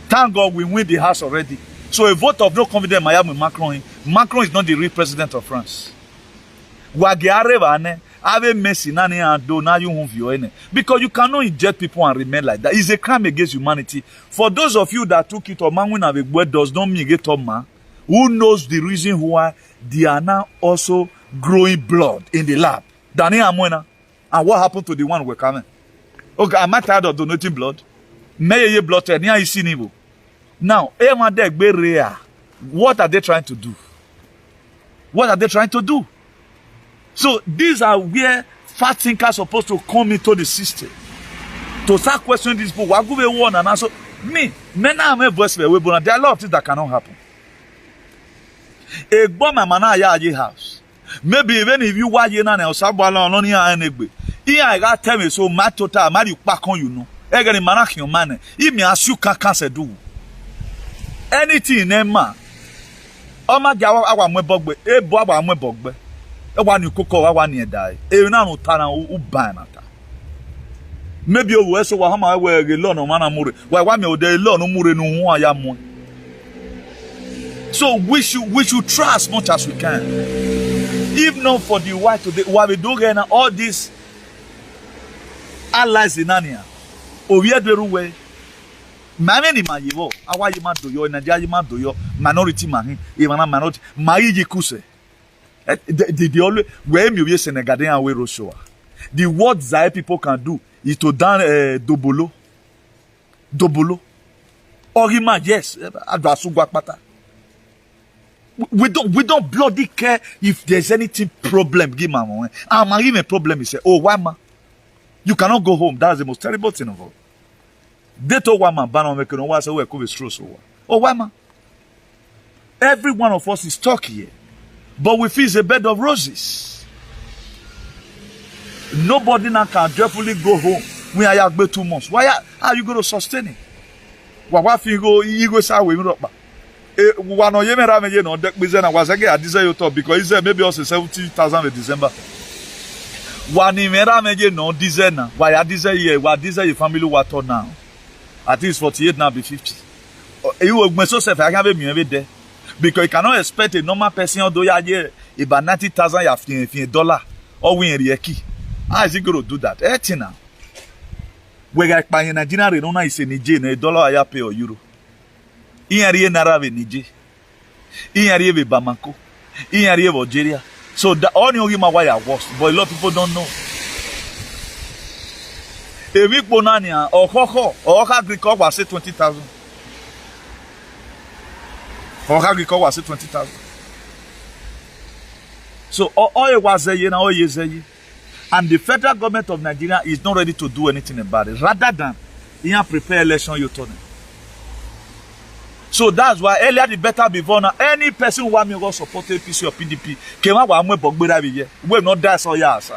Thank God we win the house already. So a vote of no confidence I am with Macron. Macron is not the real president of France. Because you cannot inject people and remain like that. It's a crime against humanity. For those of you that took it, does not mean get who knows the reason why they are now also growing blood in the lab. And what happened to the one we're coming? Okay, am I tired of donating blood? May blood now, what are they trying to do? What are they trying to do? So these are where fat thinkers are supposed to come into the system to start questioning these people. Me, men are my voice way, but there are a lot of things that cannot happen. A bomb a man house. Maybe even if you watch in an El Sabala on here and egg. Here I got tell me so mad total, mad you back on you know. Again, manaki your man. If me as you can't do anything, man. Oh my God, I want my bugbe, a bob, I'm my bugbe. I want you cook over 1 year die. A man who turn out banata. Maybe you will so how my way alone on Manamure. Why want me day alone no more no I am. So we should try as much as we can. If not for the white today, what we do again all these allies in Ania. Oh, we are the way. Mammy Mayo, our Yama do your Nadia do your minority man, even a minority, Maiji Kuse. The only way you use in a garden away Roshoa. The what Zai people can do is to done dobolo. Dobolo. Or hima, yes, Adrasugwapata. We don't bloody care if there's anything problem. Give my money. I'm even a problem. He said, oh, why ma? You cannot go home. That's the most terrible thing of all. They told one man, ban on making no say we could be so. Oh, why ma? Every one of us is stuck here, but we feel a bed of roses. Nobody now can joyfully go home when I have 2 months. Why are you going to sustain it? Why you go say we not? One of you may no deck business was again I desire you talk because he said maybe also 70,000 in December. One in no designer. Why I desire here? Why desire your family water now? At least 48 now be 50. You will so self I can be every day because you cannot expect a normal person do ya here about 90,000 ya $50 or win rieki. How is he going to do that? Now. We got by Nigeria no is in Nigeria $1 I pay or euro. In area Naravi Nije, in area Bamako, in area Algeria. So the only him why I was, but a lot of people don't know. A week bonania or Hoko or Agricole was say 20,000. Or Agricole was say 20,000. So all it was a year now, and the federal government of Nigeria is not ready to do anything about it. Rather than prepare election, you told them. So that's why earlier the better before now. Any person who want me to support APC or PDP came out with Bogbera. We not die so yes.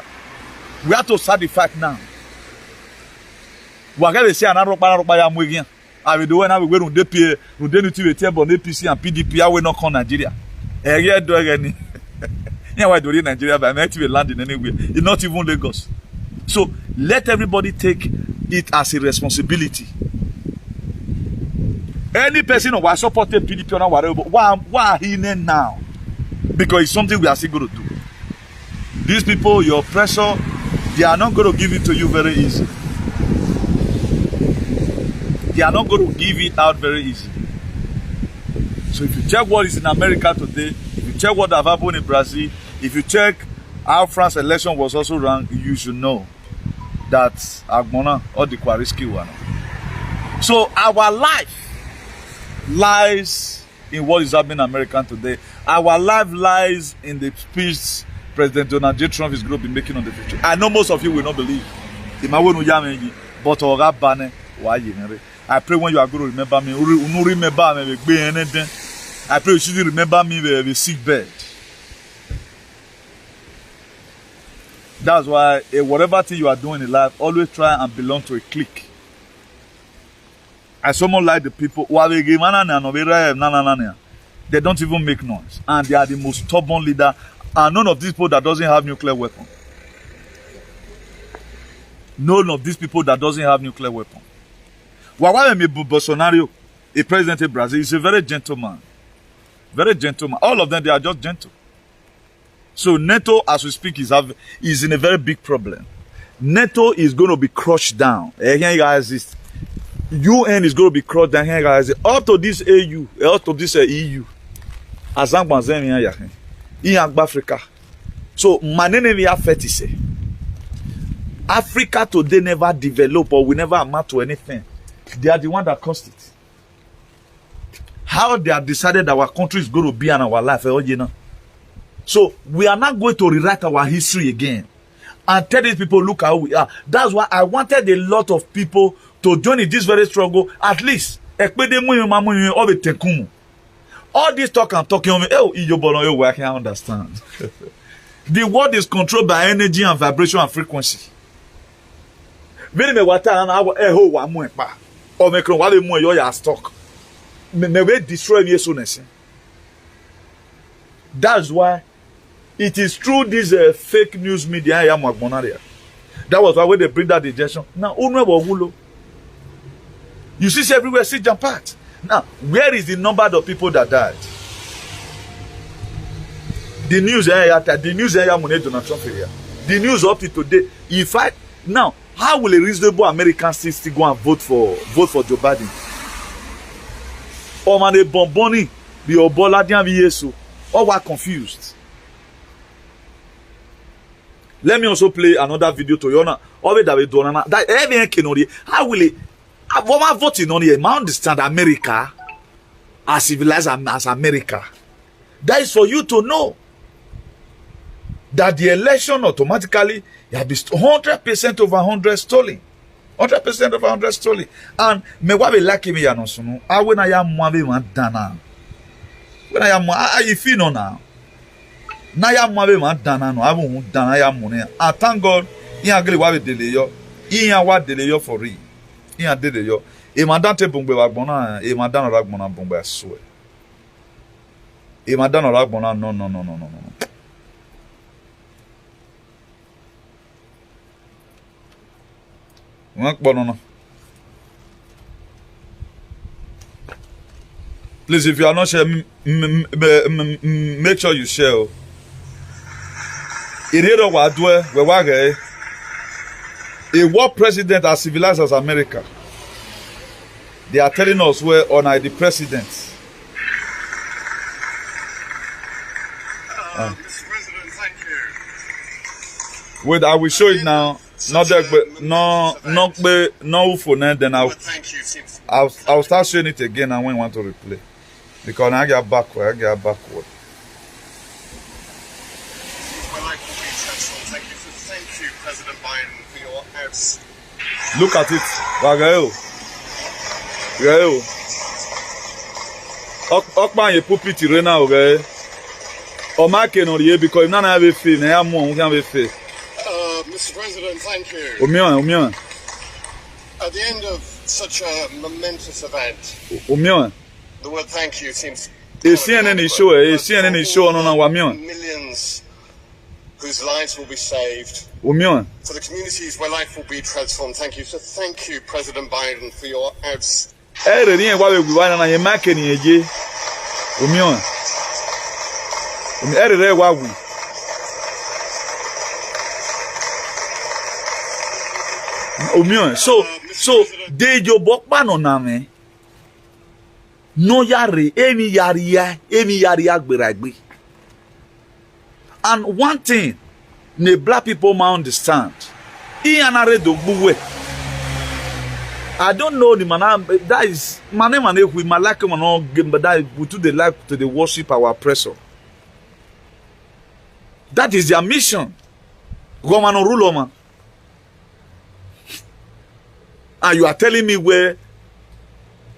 We have to start the fact now. We are going to say another again. I will do when I will go to DP, we don't need to table APC and PDP. I will not call Nigeria. Here do again. Yeah, why do Nigeria? But I might be landing anywhere. It's not even Lagos. So let everybody take it as a responsibility. Any person who has supported PDP or whatever, why are he in now? Because it's something we are still going to do. These people, your pressure, they are not going to give it to you very easy. They are not going to give it out very easy. So if you check what is in America today, if you check what have happened in Brazil, if you check how France election was also run, you should know that Agbona or the Kwariski one. So our life lies in what is happening in America today. Our life lies in the speech President Donald J. Trump is going to be making on the future. I know most of you will not believe. But I pray when you are going to remember me, I pray you should remember me with a sick bed. That's why whatever thing you are doing in life, always try and belong to a clique. I someone like the people they don't even make noise, and they are the most stubborn leader. And none of these people that doesn't have nuclear weapon. None of these people that doesn't have nuclear weapon. Bolsonaro, a president of Brazil, is a very gentleman. Very gentleman. All of them, they are just gentle. So NATO, as we speak, is in a very big problem. NATO is going to be crushed down. UN is going to be crushed down. Up to this AU, up to this EU. In Africa. So, Africa today never developed or we never amount to anything. They are the one that caused it. How they have decided our country is going to be in our life, you know. So we are not going to rewrite our history again and tell these people, look how we are. That's why I wanted a lot of people to join in this very struggle, at least, all this talk and talking on me, I can understand. The world is controlled by energy and vibration and frequency. Very me water and our one more pa. Or make one more your stock. Me destroy me soon. That's why it is through this fake news media I am Magbonaria. That was why they bring that injection. Now, you see everywhere, see jump packed. Now, where is the number of people that died? The news the news up to today. If I now, how will a reasonable American still go and vote for Joe Biden? Or man, the bomboni, the Oboladian Vieso, or we're confused. Let me also play another video to you now. That everyone can know how will it? What am I voting on here? I understand America as civilized as America. That is for you to know that the election automatically has been 100% over 100 stolen. 100% over 100 stolen. And me wa be like me ya no so no. I when I am mo be man dana. When I am I feel no now. Na ya mo be man dana no. I won't dana ya mo ne. I thank God he agree wa be delay yo. He wa delay yo for real. He delay yo. E madan te bongbe wa gbona, e madan ra gbona bongbe aso. E madan ra gbona no. Please, if you are not sharing, make sure you share. A world president as civilized as America. They are telling us where on the president. Mr. President, thank you. Wait, I will show it now. Not that, but no phone. Then I'll start showing it again. And when you want to replay, because I get backward. Thank you, President Biden, for your efforts. Look at it, Wagayo. Okman ye pulpit rena okay. O ma ke no ye because if na have a fee, na am won can be fee. Mr. President, thank you. Omion. At the end of such a momentous event, Omion. The word thank you seems. CNN show no wamion. Millions whose lives will be saved. Omion. For the communities where life will be transformed. Thank you. So thank you, President Biden, for your efforts. Na ye make ni eje. Omion. So de jo bokpa no na me. No yare, emi yari agberagbe. And one thing the black people might understand. I don't know the man that is my name and we my like him all game, but that we do the like to the worship our oppressor. That is their mission. Woman or rule man. And you are telling me where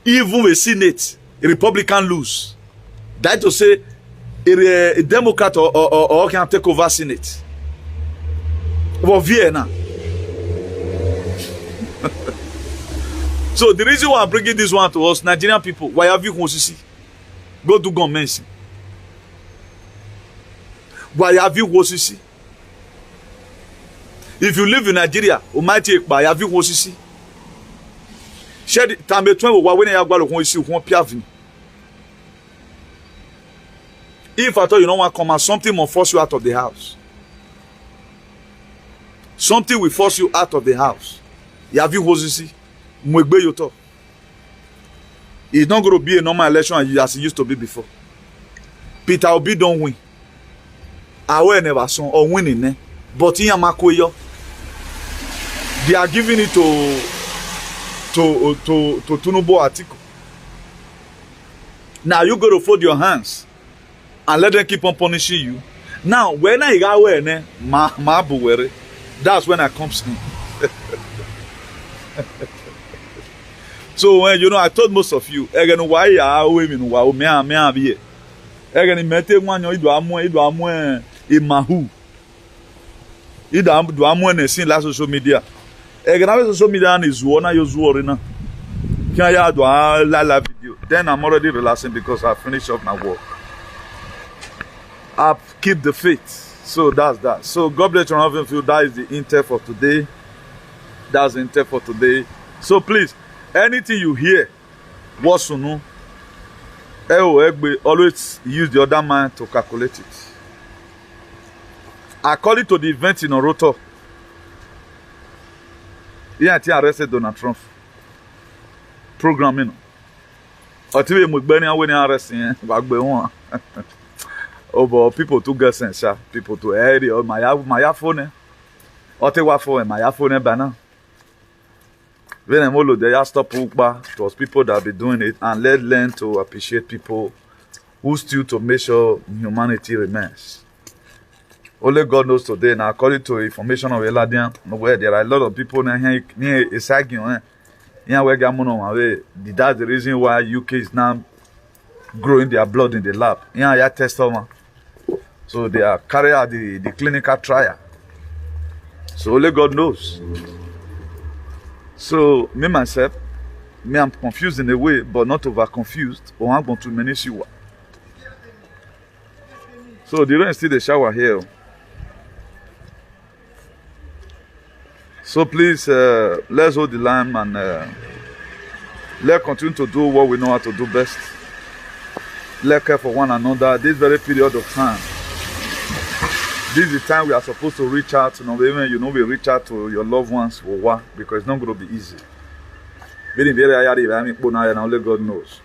even a Senate, a Republican lose. That to say a Democrat or can take over Senate. Or Vienna. So the reason why I'm bringing this one to us, Nigerian people, why have you see? Go to government. Why have you see? If you live in Nigeria, Almighty why have you see? Shed time between when you are see one piavin. If at all you don't want to come out, something will force you out of the house. Something will force you out of the house. You have you see? It's not going to be a normal election as it used to be before. Peter Obi don't win. Awe never son or winning, but in Yamakoyo, they are giving it to Tunubo Atiku. Now you got to fold your hands and let them keep on punishing you. Now when I got away, that's when I comes in. So when I told most of you, again why ya women wa me be. Again mete nwanyo ido amu imahu. Ido do amu na sin la social media. Again na social media na izuo na yozuo re na. Can ya do la video. Then I'm already relaxing because I finished up my work. I keep the faith. So that's that. So God bless you. That is the intel for today. That's the intel for today. So please, anything you hear, what's no, always use the other mind to calculate it. According to the event in Oroto, he had arrested Donald Trump. Programming. Or TV Mugbeni when arresting over people to get sense, people to area or my phone. Or take what for my phone banner. When I'm all there, stop Ukba. It was people that be doing it, and let's learn to appreciate people who still to make sure humanity remains. Only God knows today. Now, according to information of Eladian, where there are a lot of people near Isagin, that's the reason why UK is now growing their blood in the lab. Yeah, testament. So they are carrying out the clinical trial. So only God knows. So me myself, I'm confused in a way, but not over confused. Or I'm going to manage you. So the rain is still the shower here. So please, let's hold the line and let's continue to do what we know how to do best. Let's care for one another. This very period of time. This is the time we are supposed to reach out. We reach out to your loved ones for what? Because it's not going to be easy. Only God knows.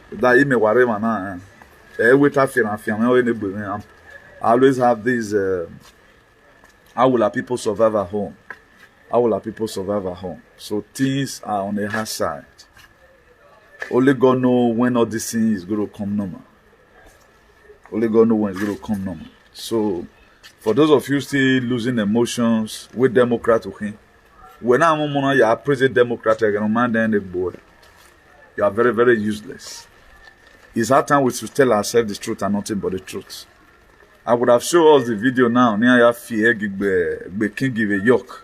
I always have this. How will our people survive at home? How will our people survive at home? So things are on the hard side. Only God knows when all these things is going to come normal. Only God knows when it's going to come normal. So for those of you still losing emotions with Democrat, okay? When I'm on you praising Democrat, you are very, very useless. It's our time we should tell ourselves the truth and nothing but the truth. I would have shown us the video now. Near fear be king give a yoke.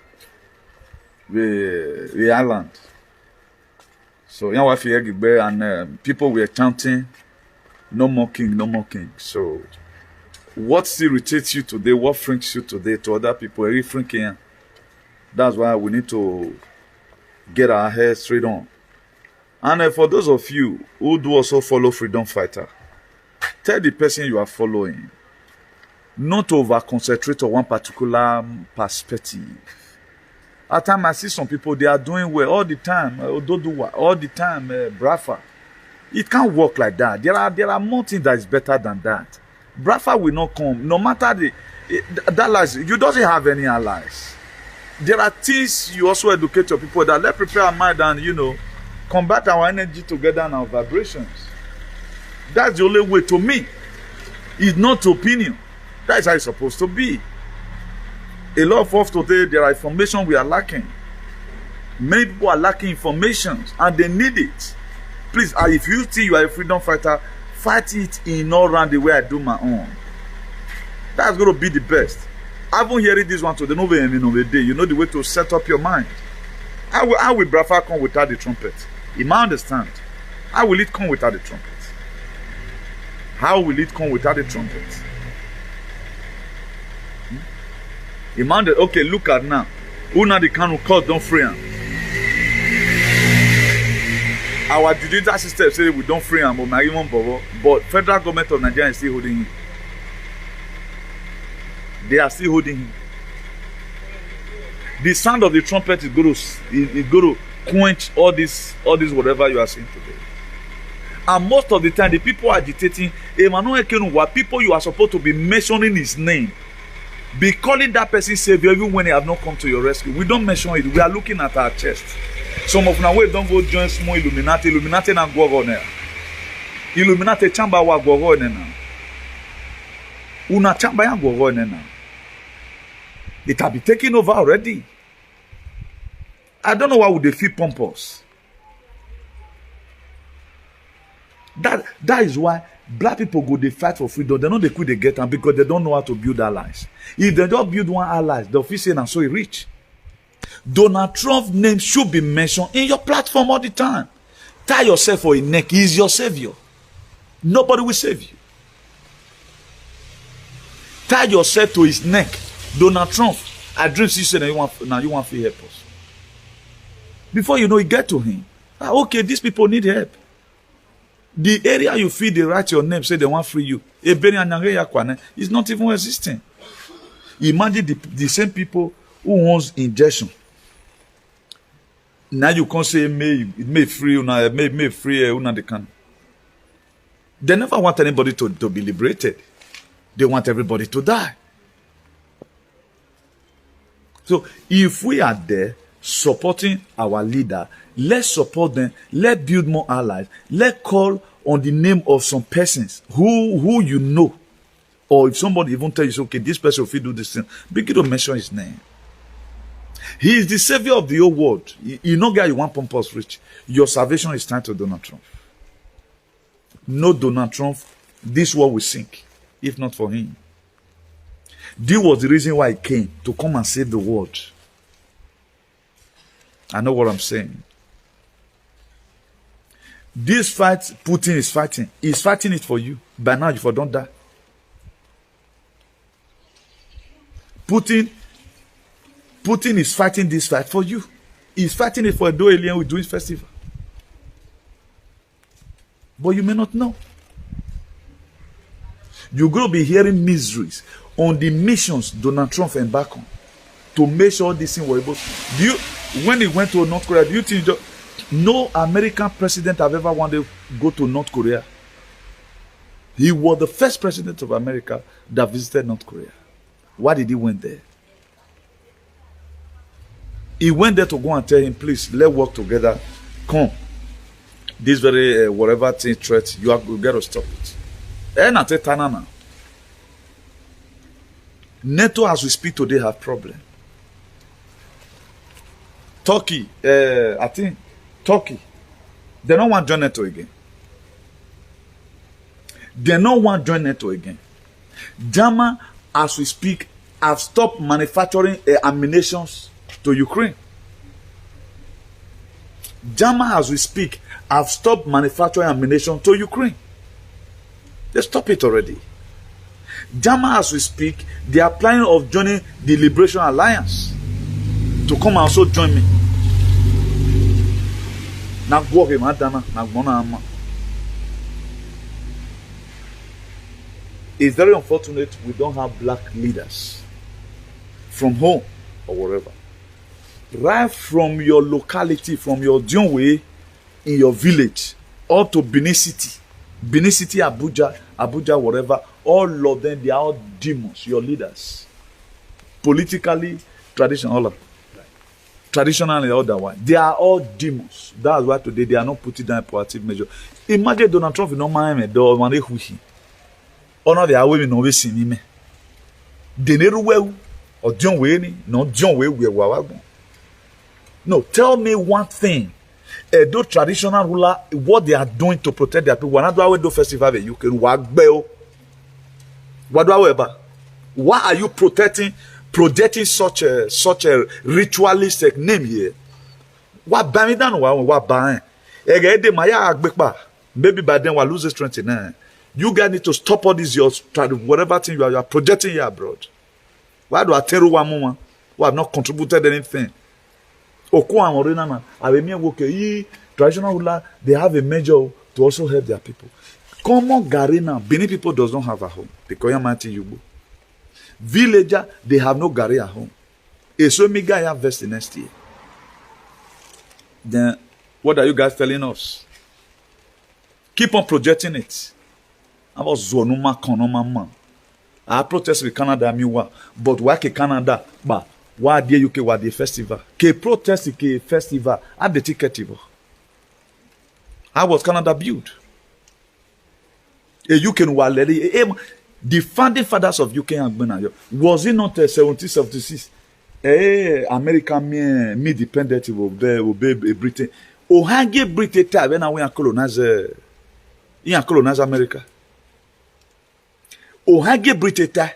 The island. So yeah, fear and people were chanting, "No more king, no more king." So what irritates you today, what freaks you today to other people, every freaking. That's why we need to get our hair straight on. And for those of you who do also follow freedom fighter, tell the person you are following not to over concentrate on one particular perspective. At times I see some people, they are doing well all the time, all the time, Brafa. It can't work like that. There are more things that is better than that. Brafa will not come, no matter that lies. You doesn't have any allies. There are things you also educate your people that let's prepare our mind and combat our energy together and our vibrations. That's the only way to me. It's not opinion. That's how it's supposed to be. A lot of us today, there are information we are lacking. Many people are lacking information and they need it. Please, if you think you are a freedom fighter, fight it in all round the way I do my own. That's going to be the best. I haven't heard this one today. You know the way to set up your mind. How will Brafa come without the trumpet? You might understand. How will it come without the trumpet? How will it come without the trumpet? Imagine, okay, look at now. Who now the kind of cause don't free him? Our judicial system say we don't free him, but federal government of Nigeria is still holding him. They are still holding him. The sound of the trumpet is going to quench all this whatever you are saying today. And most of the time, the people agitating, people you are supposed to be mentioning his name. Be calling that person savior even when they have not come to your rescue. We don't mention it. We are looking at our chest. Some of now we don't go join small Illuminati. Illuminati na go on there. Illuminati chamba wa go on now. Una chamba ya go on now. It have been taken over already. I don't know why would they feel pompous. That is why black people go, they fight for freedom. They know they could they get them because they don't know how to build allies. If they don't build one allies, the officer and so he rich. Donald Trump's name should be mentioned in your platform all the time. Tie yourself for a neck. He is your savior. Nobody will save you. Tie yourself to his neck. Donald Trump, I dream you said you want to help us. Before you know, you get to him. Okay, these people need help. The area you feel they write your name, say they want free you. It's not even existing. Imagine the same people who wants injection. Now you can't say may free, may free, they can. They never want anybody to be liberated. They want everybody to die. So if we are there supporting our leader, let's support them. Let's build more allies. Let's call on the name of some persons who you know. Or if somebody even tells you, okay, this person will do this thing, begin to mention his name. He is the savior of the whole world. You know, guy, you want pompous rich. Your salvation is tied to Donald Trump. No Donald Trump, this world will sink, if not for him. This was the reason why he came, to come and save the world. I know what I'm saying. This fight Putin is fighting. He's fighting it for you. By now, you don't die. Putin is fighting this fight for you. He's fighting it for a do alien with doing festival. But you may not know. You're going to be hearing miseries on the missions Donald Trump embarked on to make sure this thing was able. When he went to North Korea, do you think no American president have ever wanted to go to North Korea? He was the first president of America that visited North Korea. Why did he went there? He went there to go and tell him, please, let's work together. Come. This very whatever thing threat, you got to stop it. NATO, as we speak today, have problem. Turkey, I think Turkey, they don't want to join NATO again. They don't want to join NATO again. Germany, as we speak, have stopped manufacturing ammunition to Ukraine. Germany, as we speak, have stopped manufacturing ammunition to Ukraine. They stop it already. Germany, as we speak, they are planning of joining the Liberation Alliance to come and also join me. It's very unfortunate we don't have black leaders from home or wherever. Right from your locality, from your Dionwe, in your village, up to Benin City, Abuja, whatever, all of them, they are all demons, your leaders. Politically, traditionally, otherwise. They are all demons. That's why today they are not putting down a proactive measure. Imagine Donald Trump, no man, do man who honor the women no we see me. They never well or John Wayne, no John Way we are. No, tell me one thing. Those traditional ruler, what they are doing to protect their people. When I do festival, you can work bell. What do I about? Why are you projecting such a ritualistic name here? What bamidan what buying? Maybe by then we'll lose strength in. You guys need to stop all this your whatever thing you are projecting here abroad. Why do I tell you one moment who have not contributed anything? Traditional ruler, they have a measure to also help their people. Common Garina, Benin people does not have a home. Because Yugo. Villager, they have no Gari at home. So me guy have vest next year. Then what are you guys telling us? Keep on projecting it. I was Zonuma Konoma man. I protest with Canada, but why Canada? But why the UK why the festival? Ke protest ke festival at the ticket. How was Canada built? A UK the founding fathers of UK and was it not 1776? America me independent will be Britain. Ohange Britain when I went colonize. He colonize America. Ohage Britain,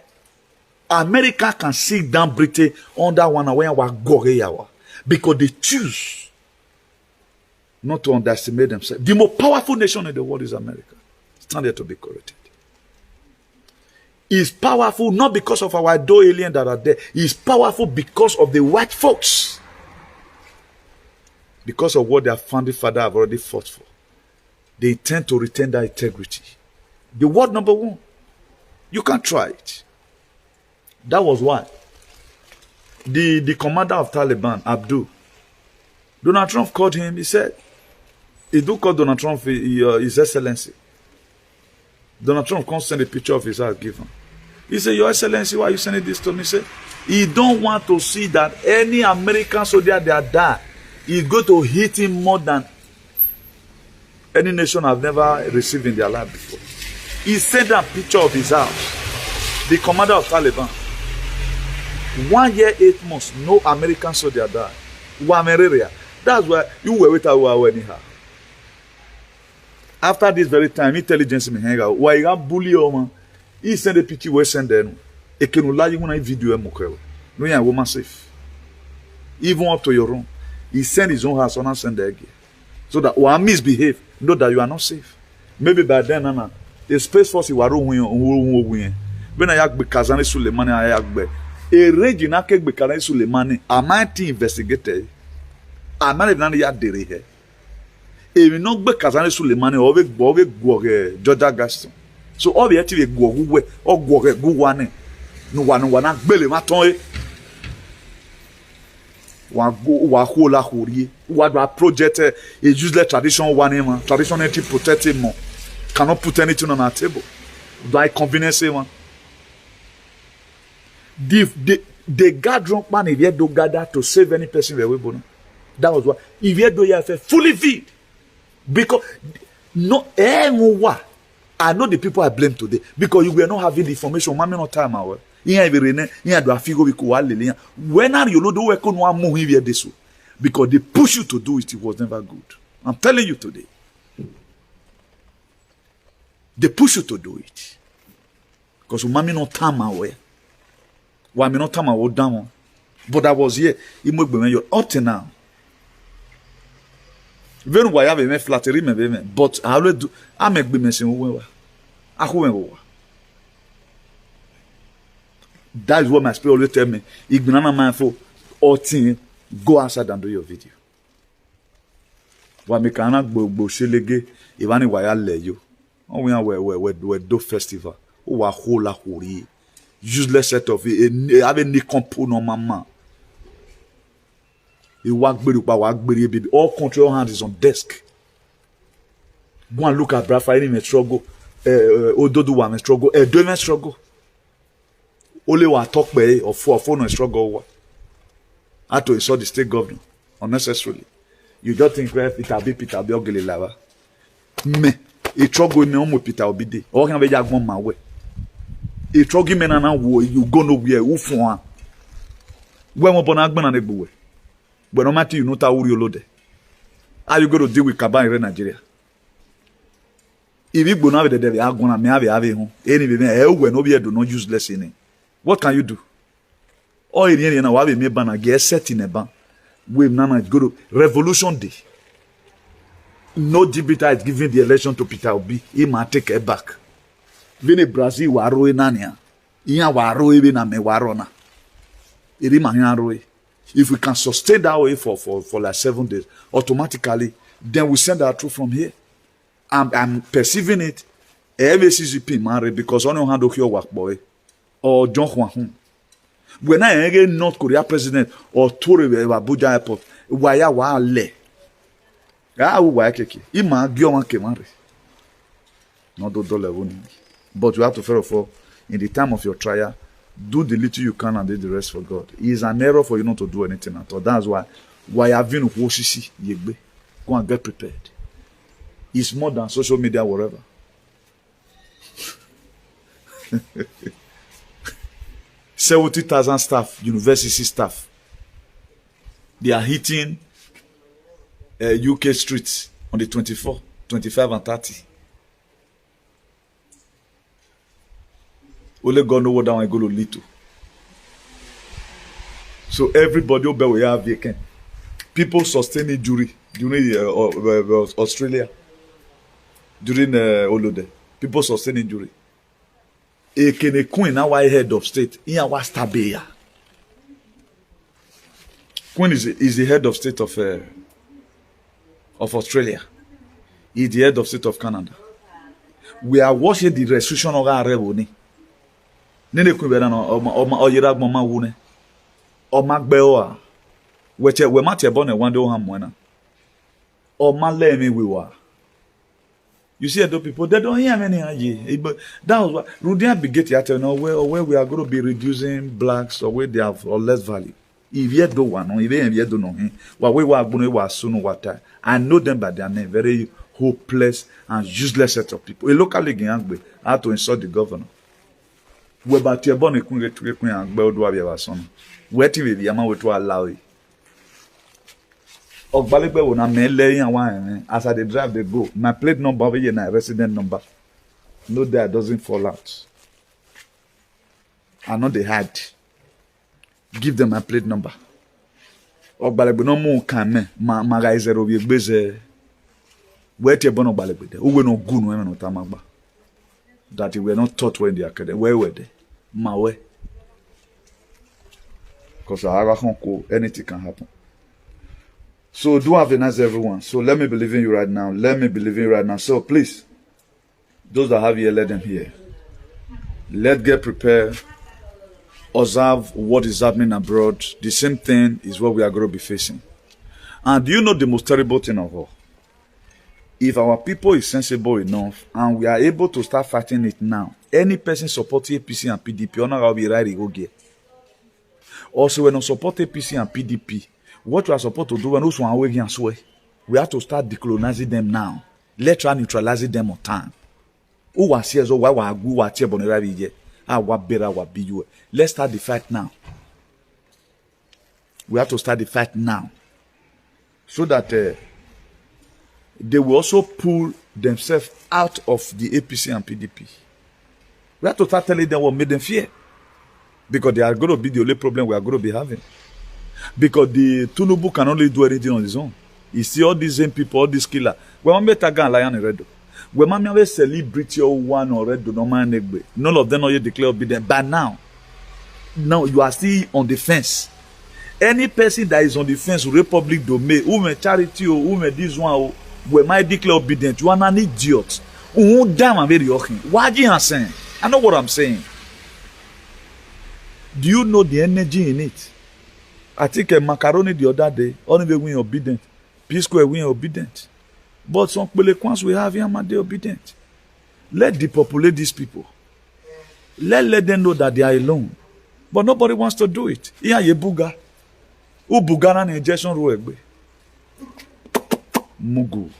America can sit down Britain under one away and because they choose not to underestimate themselves. The most powerful nation in the world is America. Stand there to be corrected. It's powerful not because of our dough aliens that are there. It's powerful because of the white folks. Because of what their founding father have already fought for. They intend to retain that integrity. The word number one. You can try it. That was why the commander of Taliban, Abdul, Donald Trump called him. He said, he do call Donald Trump His Excellency. Donald Trump can't send a picture of his house given. He said, Your Excellency, why are you sending this to me? He said, he don't want to see that any American soldier that died is going to hit him more than any nation have never received in their life before. He sent a picture of his house. The commander of Taliban. 1 year, 8 months, no American soldier died. That's why you were with our anyhow. After this very time, intelligence me hang out. Why you bully man? He send a picture we send them. E can lie you one video mokrewe. No ya woman safe. Even up to your room. He send his own house on and send the egg. So that one misbehave, know that you are not safe. Maybe by then, the Space Force you are win. When I yak be Kazani Suleimani, I yak be. A region I can be Kazani Suleimani. I might investigate. I might not yet dere here. If you not be Kazani Suleimani, or be Georgia Gaston. So all the activity go away or go one. No one belly maton. Wahola Huri, what project a useless traditional one, traditional protective more. Cannot put anything on our table. By convenience, one. They got drunk man if you do gather to save any person away. That was what if you do you have fully feed. Because no I know the people I blame today because you were not having the information. Mama no time away. When are you do work on one move here this way? Because they push you to do it, it was never good. I'm telling you today. They push you to do it. Because mama no time away. Why me not time away down? But I was here. You're up to now. Even why have a flattery me, but I always do. I make be messing. That is what my spirit always tell me. Ignana mindful or thing, go outside and do your video. Wa me kana gbo shelege Ivani waya le yo. On we do festival. O wa hola hori. Useless set of it. Have any compo no mama. You work baby. All control hands is on desk. Go and look at Brafa any struggle. Ododu wa me struggle. Do me struggle. Only one talk by or for no struggle. I to insult the state governor unnecessarily. You just think Peter be ugly lava. Me, a struggle me on Peter Obi day. Or can be jagbon my way. A struggle me na wo you go nowhere. Who for? When we born agban and egbuwe. But no matter you know ta uri olode. How you going to deal with Kaban in Nigeria? If you go now with the devil, I'm gonna me have home. Anyway, we no be do not useless in it. What can you do? All in here now, we banner get set in a ban. We now go to Revolution Day. No Jupiter is giving the election to Peter Obi. He might take it back. Vene Brazil waro nania. Iya waro ebe na me warona. Iri mahiaro. If we can sustain that way for like 7 days, automatically, then we send our troops from here. I'm perceiving it. MCCP marry because I don't handle your work boy or John Hwang. When I get North Korea president or Thre Abuja airport, why wa le? Ah, why keke? Ima gyoman kemare. Not do level. But you have to first of all, in the time of your trial, do the little you can and do the rest for God. It is an error for you not to do anything at all. That's why having Woshishi Yegbe. Go and get prepared. It's more than social media, whatever. 70,000 staff, university staff. They are hitting UK streets on the 24, 25 and 30. Only God know what that one going to lead to. So everybody will have vacant. People sustain injury during Australia, during Olode. People sustain injury. Ekene Queen now head of state. In our Stabeya. Queen is the head of state of Australia. He's the head of state of Canada. We are watching the restriction of our revenue. Nene Queen be na oyira gboma wune. Omagbeoa. Weche we mate born one day ham wena. Omaleme we were. You see, those people, they don't hear many. But that was what Rudia Bigeti at where we are going to be reducing blacks or where they have or less value. If you don't want, if you don't know him, what we were going to soon water. I know them by their name, very hopeless and useless set of people. A local league in had to insult the governor. We about to born a queen and build what we have son. Where to be Yama to allow it. Ogbalebe will not melee and wine as I drive they go. My plate number over here na resident number. No that doesn't fall out. I know they had. Give them my plate number. Ogbalebe no more can ma guys are over beze. Where te bon Ogbalebe de. Uwe no good no tamagba. That they were not taught when they are academy. Where were they? Mawe. Because anything can happen. So do have a nice everyone. So let me believe in you right now. Let me believe in you right now. So please, those that have here, let them hear. Let's get prepared. Observe what is happening abroad. The same thing is what we are going to be facing. And do you know the most terrible thing of all? If our people is sensible enough and we are able to start fighting it now, any person supporting APC and PDP, honor will be right to go get. Also, when we support APC and PDP, what we are supposed to do when those one waking us way, we have to start decolonizing them now. Let's try neutralizing them on time. Who was here so why we go what here bonera ye? Ah, what better what be you? Let's start the fight now. We have to start the fight now, so that they will also pull themselves out of the APC and PDP. We have to start telling them what made them fear, because they are going to be the only problem we are going to be having. Because the Tunubu can only do anything on his own. You see all these same people, all these killers. When we taga lion in red, when we have celebrity or one or red, none of them are yet declared obedient. But now you are still on the fence. Any person that is on the fence, republic domain, who may charity or who may this one, we might declare obedient. You are an idiot. Who damn I'm very okay. What are you saying? I know what I'm saying. Do you know the energy in it? I think macaroni the other day, only we obedient. P-Square we obedient. But some Pelekons we have here, they obedient. Let depopulate these people. Let them know that they are alone. But nobody wants to do it. Here ye buga. Who bugana na injection roegbe. Mugu.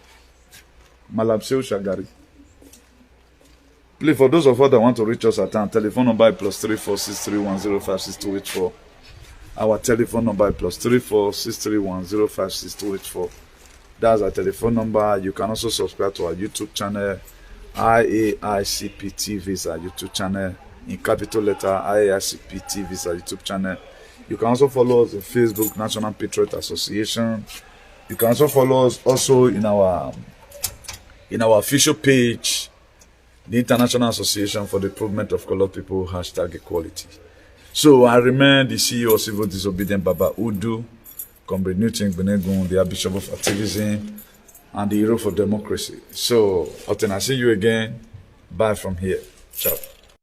Malabseu Shagari. Please, for those of us that want to reach us at time, telephone number +34631056284. Our telephone number +34631056284. That's our telephone number. You can also subscribe to our YouTube channel. IAICP TV is our YouTube channel. In capital letter, IAICP TV is our YouTube channel. You can also follow us on Facebook, National Patriot Association. You can also follow us also in our official page, the International Association for the Improvement of Colored People, #equality. So I remain the CEO of Civil Disobedient Baba Udu, Comrade Newton Benegun, the Bishop of Activism, and the hero for democracy. So until I see you again, bye from here. Ciao.